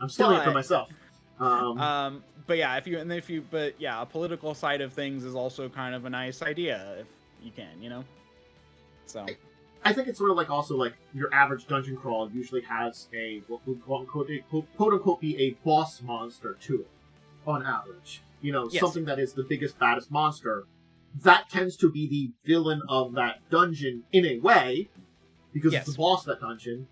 stealing it from myself. But yeah, a political side of things is also kind of a nice idea if you can, you know. So I think it's sort of like also like your average dungeon crawl usually has a what would quote unquote be a boss monster to it on average. You know, something that is the biggest, baddest monster. That tends to be the villain of that dungeon in a way, because it's the boss of that dungeon.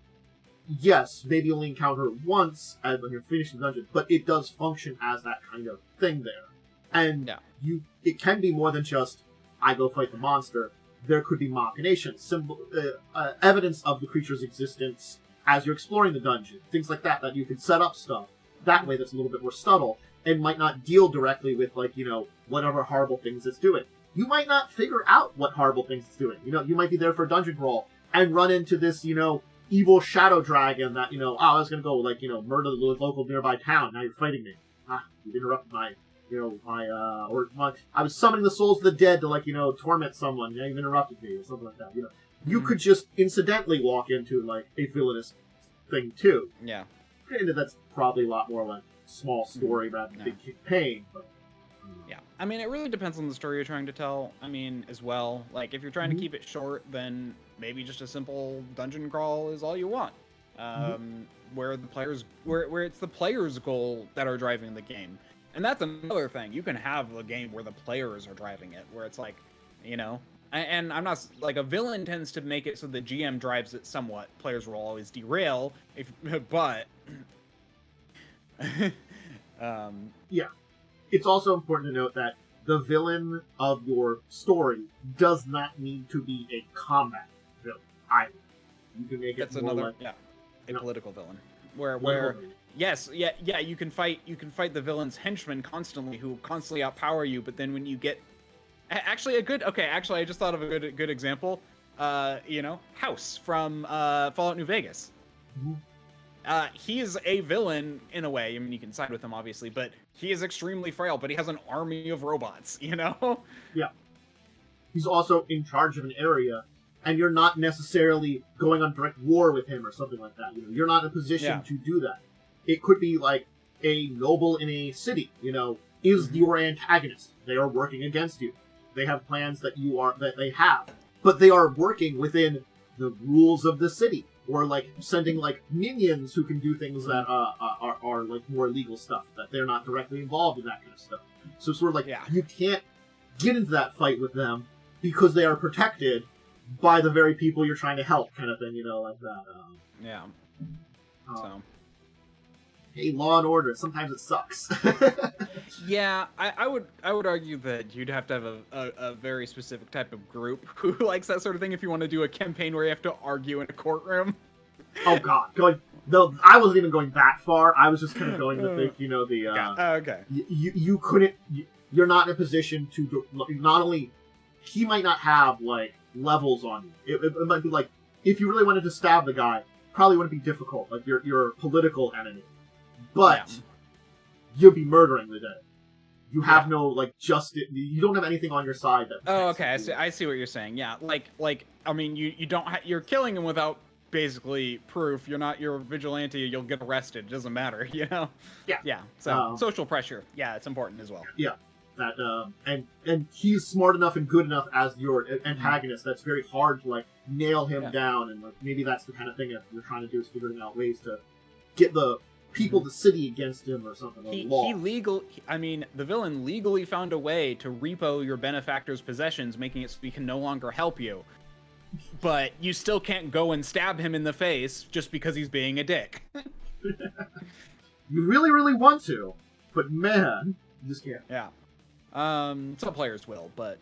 Yes, maybe only encounter it once when you're finishing the dungeon, but it does function as that kind of thing there. And it can be more than just, I go fight the monster. There could be machinations, evidence of the creature's existence as you're exploring the dungeon. Things like that you can set up stuff. That way that's a little bit more subtle, and might not deal directly with, like, you know, whatever horrible things it's doing. You might not figure out what horrible things it's doing. You know, you might be there for a dungeon crawl and run into this, you know, evil shadow dragon that, you know, I was going to go, like, you know, murder the local nearby town. Now you're fighting me. You've interrupted I was summoning the souls of the dead to, like, you know, torment someone. Now you've interrupted me, or something like that. You know, you could just incidentally walk into, like, a villainous thing, too. Yeah. Granted, that's probably a lot more like small story rather than big campaign, but... Yeah, I mean, it really depends on the story you're trying to tell. I mean, as well, like, if you're trying to keep it short, then maybe just a simple dungeon crawl is all you want. Where it's the player's goal that are driving the game. And that's another thing. You can have a game where the players are driving it, where it's like, you know, and I'm not, like, a villain tends to make it so the GM drives it somewhat. Players will always derail, but... yeah. It's also important to note that the villain of your story does not need to be a combat villain either. You can make it more like a political villain. Where you can fight the villain's henchmen constantly, who constantly outpower you, but then when you get I just thought of a good example. You know, House from Fallout New Vegas. He is a villain in a way. I mean, you can side with him, obviously, but he is extremely frail, but he has an army of robots, you know? Yeah. He's also in charge of an area, and you're not necessarily going on direct war with him or something like that. You know, you're not in a position to do that. It could be like a noble in a city, is your antagonist. They are working against you. They have plans that they have, but they are working within the rules of the city, or like sending like minions who can do things that are like more legal stuff, that they're not directly involved in that kind of stuff. So sort of like you can't get into that fight with them because they are protected by the very people you're trying to help, kind of thing, like that. So. Hey, Law and Order. Sometimes it sucks. Yeah, I would argue that you'd have to have a very specific type of group who likes that sort of thing if you want to do a campaign where you have to argue in a courtroom. Oh God, I wasn't even going that far. I was just kind of going to think, okay. You couldn't. You're not in a position to not only. He might not have like levels on you. It might be like if you really wanted to stab the guy, probably wouldn't be difficult. Like your political enemy, but you'll be murdering the dead. You have no like justice. You don't have anything on your side that. Oh, okay. I see what you're saying. Yeah, like I mean, you don't. You're killing him without basically proof. You're a vigilante. You'll get arrested. It doesn't matter. Yeah. Yeah. So social pressure. Yeah, it's important as well. Yeah. That and he's smart enough and good enough as your antagonist. That's very hard to like nail him down, and like maybe that's the kind of thing that you're trying to do is figuring out ways to get the people the city against him or something. The villain legally found a way to repo your benefactor's possessions, making it so he can no longer help you. But you still can't go and stab him in the face just because he's being a dick. You really, really want to, but man, you just can't. Yeah. Some players will, but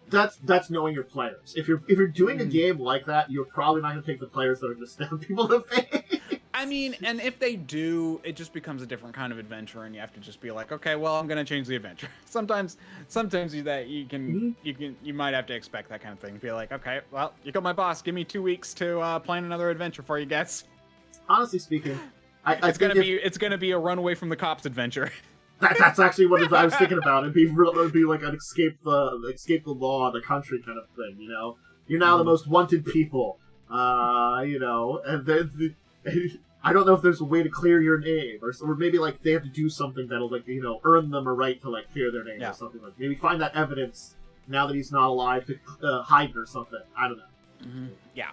that's knowing your players. If you're doing a game like that, you're probably not going to take the players that are going to stab people in the face. I mean, and if they do, it just becomes a different kind of adventure, and you have to just be like, okay, well, I'm going to change the adventure. Sometimes you might have to expect that kind of thing. Be like, okay, well, you got my boss. Give me 2 weeks to plan another adventure for you guys. Honestly speaking, it's gonna be a run away from the cops adventure. That's actually what I was thinking about. It'd be like an escape the law of the country kind of thing. You're now the most wanted people. And then I don't know if there's a way to clear your name, or maybe like they have to do something that'll like earn them a right to like clear their name or something like. Maybe find that evidence now that he's not alive to hide it or something. I don't know. Mm-hmm. Yeah.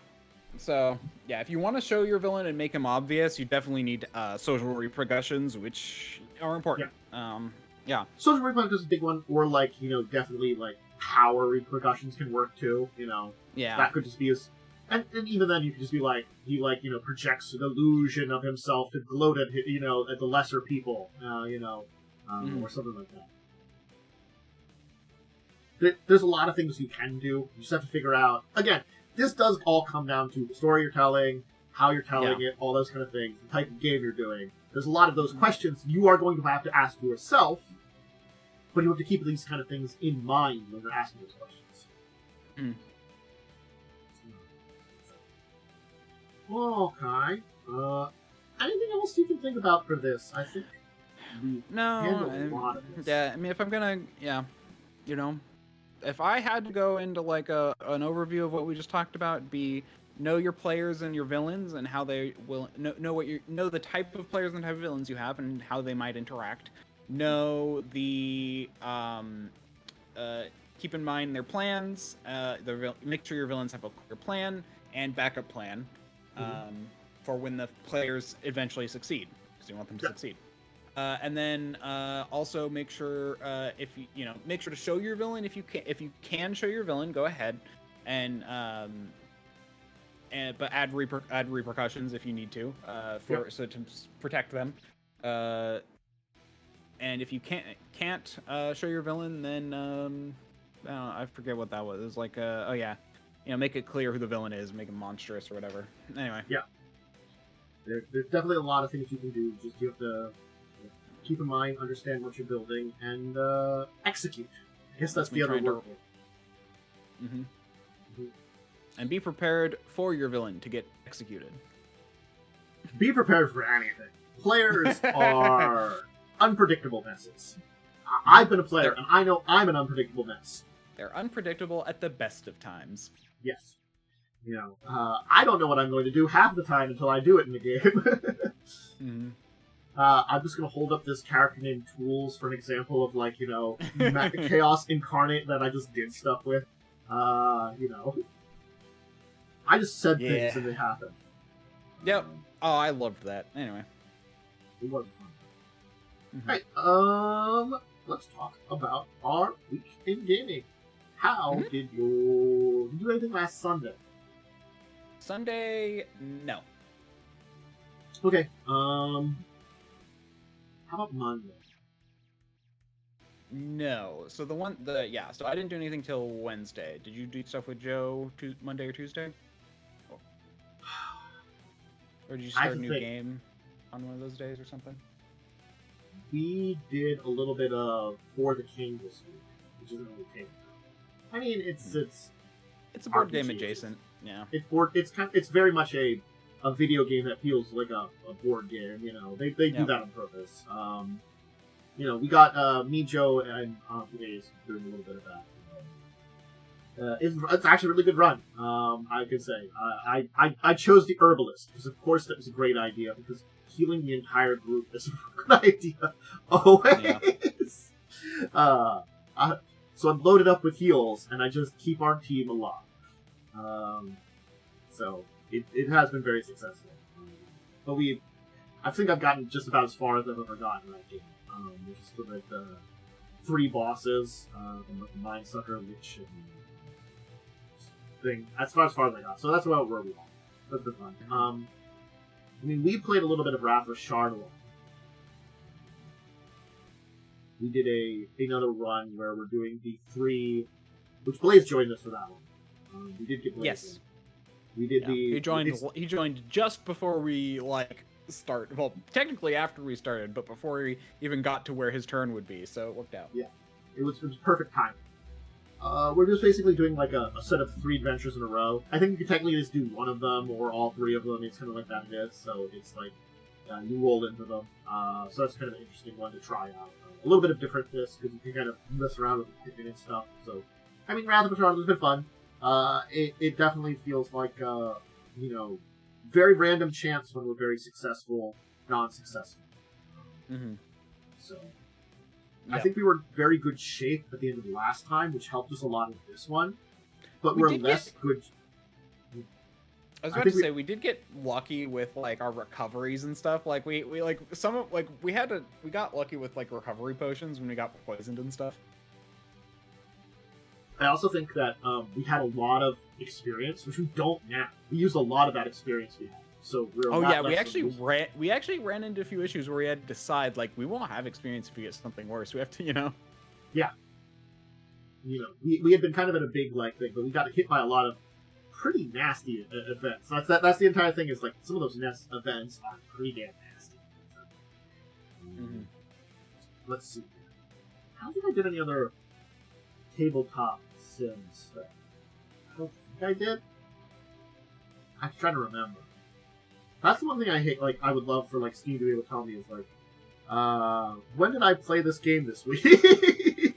So, yeah, if you want to show your villain and make him obvious, you definitely need social repercussions, which are important. Yeah. Social repercussions is a big one, or like, definitely like power repercussions can work too, Yeah. That could just be as... And even then you could just be like, he projects an illusion of himself to gloat at, at the lesser people, or something like that. There's a lot of things you can do. You just have to figure out... Again, this does all come down to the story you're telling, how you're telling it, all those kind of things, the type of game you're doing. There's a lot of those questions you are going to have to ask yourself, but you have to keep these kind of things in mind when you're asking those questions. Mm. Okay. Anything else you can think about for this? I think no. a lot of this. Yeah, I mean, if I'm gonna, if I had to go into like an overview of what we just talked about, it'd be know your players and your villains and how they will know the type of players and type of villains you have and how they might interact. Know the keep in mind their plans. Make sure your villains have a clear plan and backup plan for when the players eventually succeed, because you want them to succeed. And then also make sure make sure to show your villain if you can show your villain, go ahead and but add repercussions if you need to so to protect them. And if you can't show your villain, then I forget what that was. It was like make it clear who the villain is, make him monstrous or whatever. Anyway. Yeah. There's definitely a lot of things you can do. Just you have to keep in mind, understand what you're building, and execute. I guess that's the other word. And be prepared for your villain to get executed. Be prepared for anything. Players are unpredictable messes. I've been a player, and I know I'm an unpredictable mess. They're unpredictable at the best of times. Yes. I don't know what I'm going to do half the time until I do it in the game. I'm just gonna hold up this character named Tools for an example of like, chaos incarnate that I just did stuff with. I just said things and they happened. Yep. Oh, I loved that. Anyway. It was fun. Alright, let's talk about our week in gaming. How did you do anything last Sunday? Sunday, no. Okay, how about Monday? No. So so I didn't do anything till Wednesday. Did you do stuff with Joe Monday or Tuesday? Or did you start a new game on one of those days or something? We did a little bit of For the King this week, which isn't really king. I mean, it's a board game adjacent. Yeah. It's very much a video game that feels like a board game. They do that on purpose. We got me, Joe, and Aunt doing a little bit of that. It's actually a really good run. I could say I chose the herbalist because of course that was a great idea because healing the entire group is a good idea always. Yeah. So I'm loaded up with heals and I just keep our team alive. So it has been very successful. But I think I've gotten just about as far as I've ever gotten in that game. Which is for like the 3 bosses, like the Mind Sucker, Lich, and thing. That's about as far as I got. So that's about where we are. That's been fun. We played a little bit of Wrath of Shardalon. We did another run where we're doing the 3, which Blaze joined us for that one. We did get Blaze. Yes. We did He joined just before we start. Well, technically after we started, but before we even got to where his turn would be, so it worked out. Yeah, it was perfect timing. We're just basically doing like a set of 3 adventures in a row. I think you can technically just do one of them or all 3 of them. It's kind of like that it is. So it's like you roll into them. So that's kind of an interesting one to try out. A little bit of differentness because you can kind of mess around with the picking and stuff. So, Wrath of Shardalon has been fun. It definitely feels like very random chance when we're very successful, non-successful. So. Yep. I think we were in very good shape at the end of the last time, which helped us a lot with this one. But we're less good. I was about to say we did get lucky with our recoveries and stuff. We got lucky with recovery potions when we got poisoned and stuff. I also think that we had a lot of experience, which we don't now. We used a lot of that experience we had. So we actually ran into a few issues where we had to decide we won't have experience if we get something worse. We have to, Yeah. We had been kind of in a big thing, but we got hit by a lot of pretty nasty events. That's the entire thing. Is some of those events are pretty damn nasty. Let's see. I don't think I did any other tabletop sim stuff. I don't think I did. I'm trying to remember. That's the one thing I hate. I would love for Steam to be able to tell me is when did I play this game this week?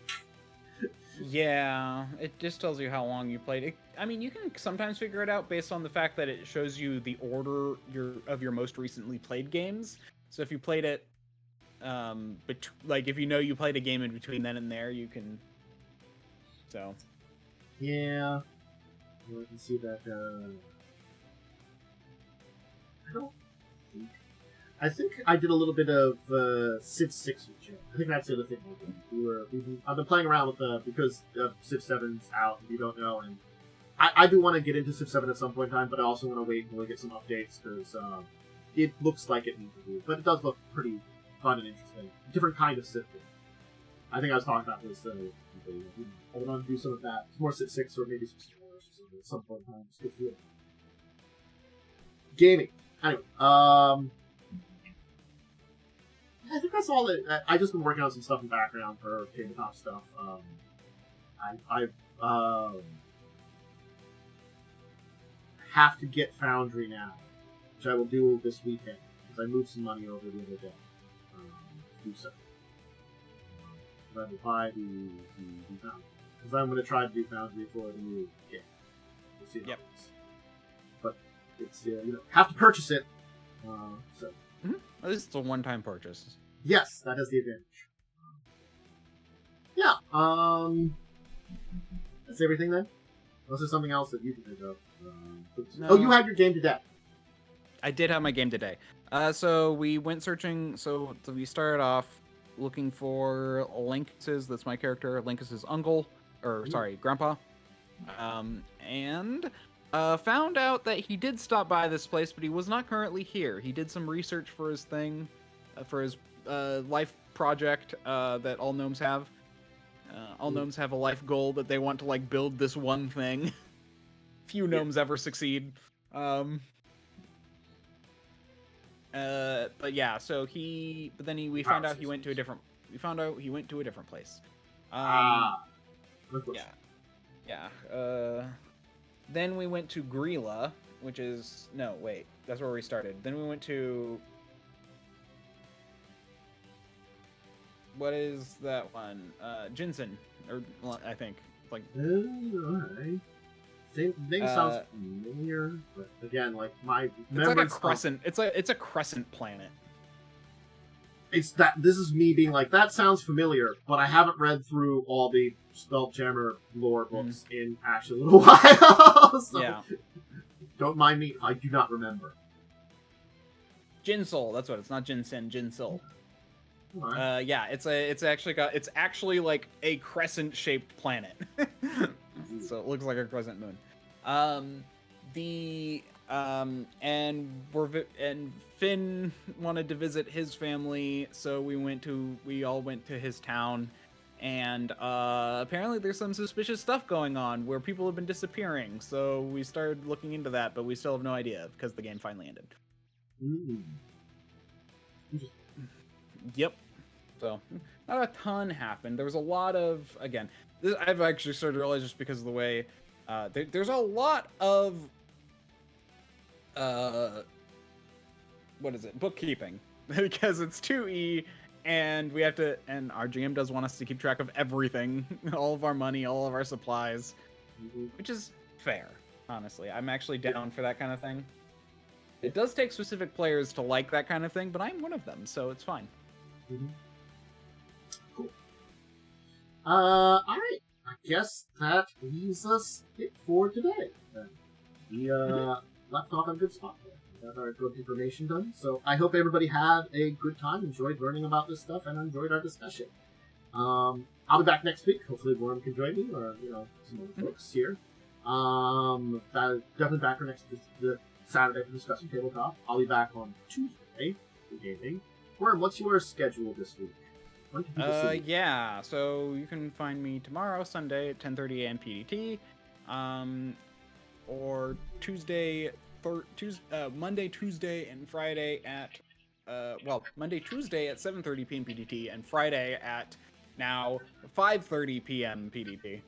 Yeah, it just tells you how long you played it. You can sometimes figure it out based on the fact that it shows you the order of your most recently played games. So if you played it, if you played a game in between then and there, you can. So. Yeah, I can see that. I think I did a little bit of Civ 6 with Joe. I think that's the other thing we're doing. I've been playing around with because Civ 7's out, if you don't know, and I do want to get into Civ 7 at some point in time, but I also want to wait until we get some updates because it looks like it needs to be. But it does look pretty fun and interesting. Different kind of Civ game. I think I was talking about this. I want to do some of that. More Civ 6 or maybe some Star Wars or something at some point in time. Just get through it. Gaming. Anyway, I think that's all. I just been working on some stuff in the background for tabletop stuff. I have to get Foundry now, which I will do this weekend because I moved some money over the other day. Do so. I will buy the Foundry because I'm going to try to do Foundry for the new game. We'll see how it goes. But it's have to purchase it. So At least it's a one-time purchase. Yes, that is the advantage. Yeah. That's everything then. Unless there's something else that you can think of. No. Oh, you had your game today. I did have my game today. So we went searching. So we started off looking for Linkus. That's my character. Linkus's uncle, or sorry, grandpa. And found out that he did stop by this place, but he was not currently here. He did some research for his thing, for his life project that all gnomes have. All gnomes have a life goal that they want to like build this one thing. Few gnomes ever succeed. But yeah, so we found out he went to a different. We found out he went to a different place. Yeah. Then we went to Grilla, which is that's where we started. Then we went to what is that one? Jensen, or I think like. Alright. Name sounds familiar, but again, like my it's like a crescent. It's a crescent planet. It's that this is me being like that sounds familiar, but I haven't read through all the Spelljammer lore books in actually a little while. So yeah. Don't mind me. I do not remember. Jinsol, that's what it's not Jinsen, Jinsol. Right. Yeah, it's actually like a crescent-shaped planet. So it looks like a crescent moon. And Finn wanted to visit his family, so we all went to his town, and apparently there's some suspicious stuff going on where people have been disappearing. So we started looking into that, but we still have no idea because the game finally ended. Yep. So not a ton happened. There was a lot of I've actually started to realize just because of the way there's a lot of bookkeeping because it's 2E and we have to, and our GM does want us to keep track of everything, all of our money, all of our supplies, which is fair. Honestly, I'm actually down for that kind of thing. It does take specific players to like that kind of thing, but I'm one of them, so it's fine. Cool. Alright. I guess that leaves us it for today. We left off on a good spot there. We got our good information done. So I hope everybody had a good time, enjoyed learning about this stuff, and enjoyed our discussion. I'll be back next week. Hopefully Worm can join me, or some other folks here. Definitely back for the Saturday for Discussing Tabletop. I'll be back on Tuesday for gaming. Worm, what's your schedule this week? Yeah, so you can find me tomorrow, Sunday at 10:30 a.m. PDT, or Monday, Tuesday, and Friday at Monday, Tuesday at 7:30 p.m. PDT, and Friday at now 5:30 p.m. PDT.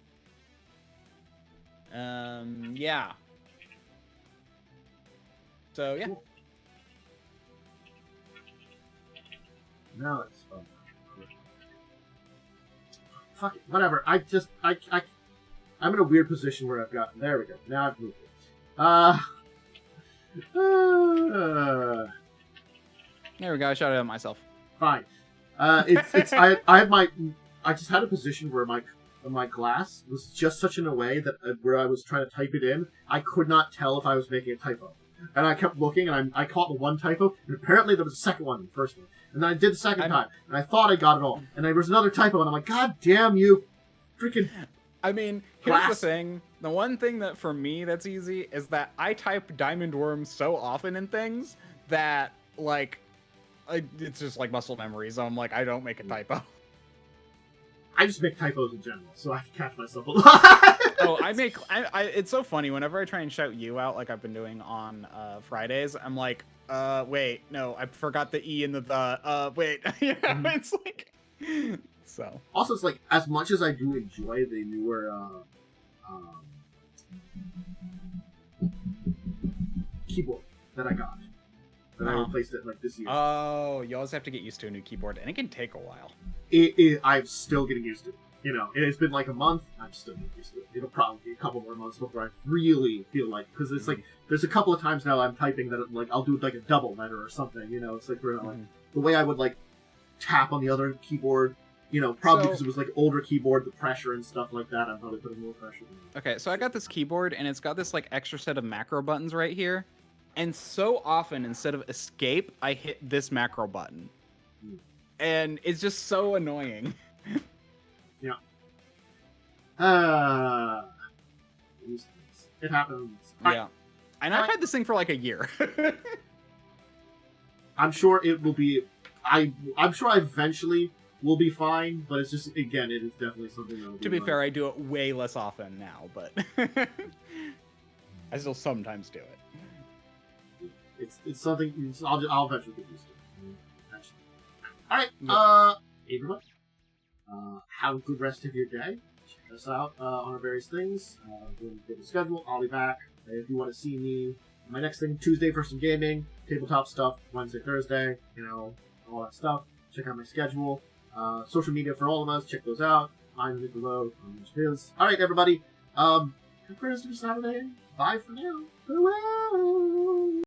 Yeah. So yeah. Cool. Now it's fun. Fuck it, whatever. I'm in a weird position where there we go. Now I've moved it. There we go. I shouted at myself. Fine. I just had a position where my glass was just such in a way that where I was trying to type it in, I could not tell if I was making a typo. And I kept looking, and I caught the one typo, and apparently there was a second one in the first one. And then I did the second time, and I thought I got it all. And there was another typo, and I'm like, God damn you, freaking... I mean, here's the thing. The one thing that, for me, that's easy, is that I type DiamondWyrm so often in things that, like, it's just like muscle memory, so I'm like, I don't make a typo. I just make typos in general, so I can catch myself a lot. Oh, it's so funny. Whenever I try and shout you out, like I've been doing on Fridays, I'm like, wait, no, I forgot the E in the, wait. It's like, so. Also, it's like, as much as I do enjoy the newer, keyboard that I got, that I replaced it like this year. Oh, you always have to get used to a new keyboard, and it can take a while. I'm still getting used to it. you know, it's been like a month. I'm still getting used to it. It'll probably be a couple more months before I really feel like, because it's like there's a couple of times now I'm typing that like I'll do like a double letter or something. You know, it's like where like the way I would like tap on the other keyboard. You know, probably because it was like older keyboard, the pressure and stuff like that. I'm probably putting more pressure. Okay, so I got this keyboard and it's got this like extra set of macro buttons right here, and so often instead of escape, I hit this macro button, and it's just so annoying. Yeah. It happens. Yeah, and I've had this thing for like a year. I'm sure it will be. I'm sure I eventually will be fine, but it's just, again, it is definitely something that will be To be fair, I do it way less often now, but I still sometimes do it. It's something I'll eventually get used to. All right, everyone, have a good rest of your day. Check us out on our various things. We'll get the schedule. I'll be back. If you want to see me, my next thing, Tuesday for some gaming, tabletop stuff, Wednesday, Thursday, you know, all that stuff. Check out my schedule. Social media for all of us, check those out. I'm Nick below. All right, everybody. Have a great rest of your Saturday. Bye for now. Farewell.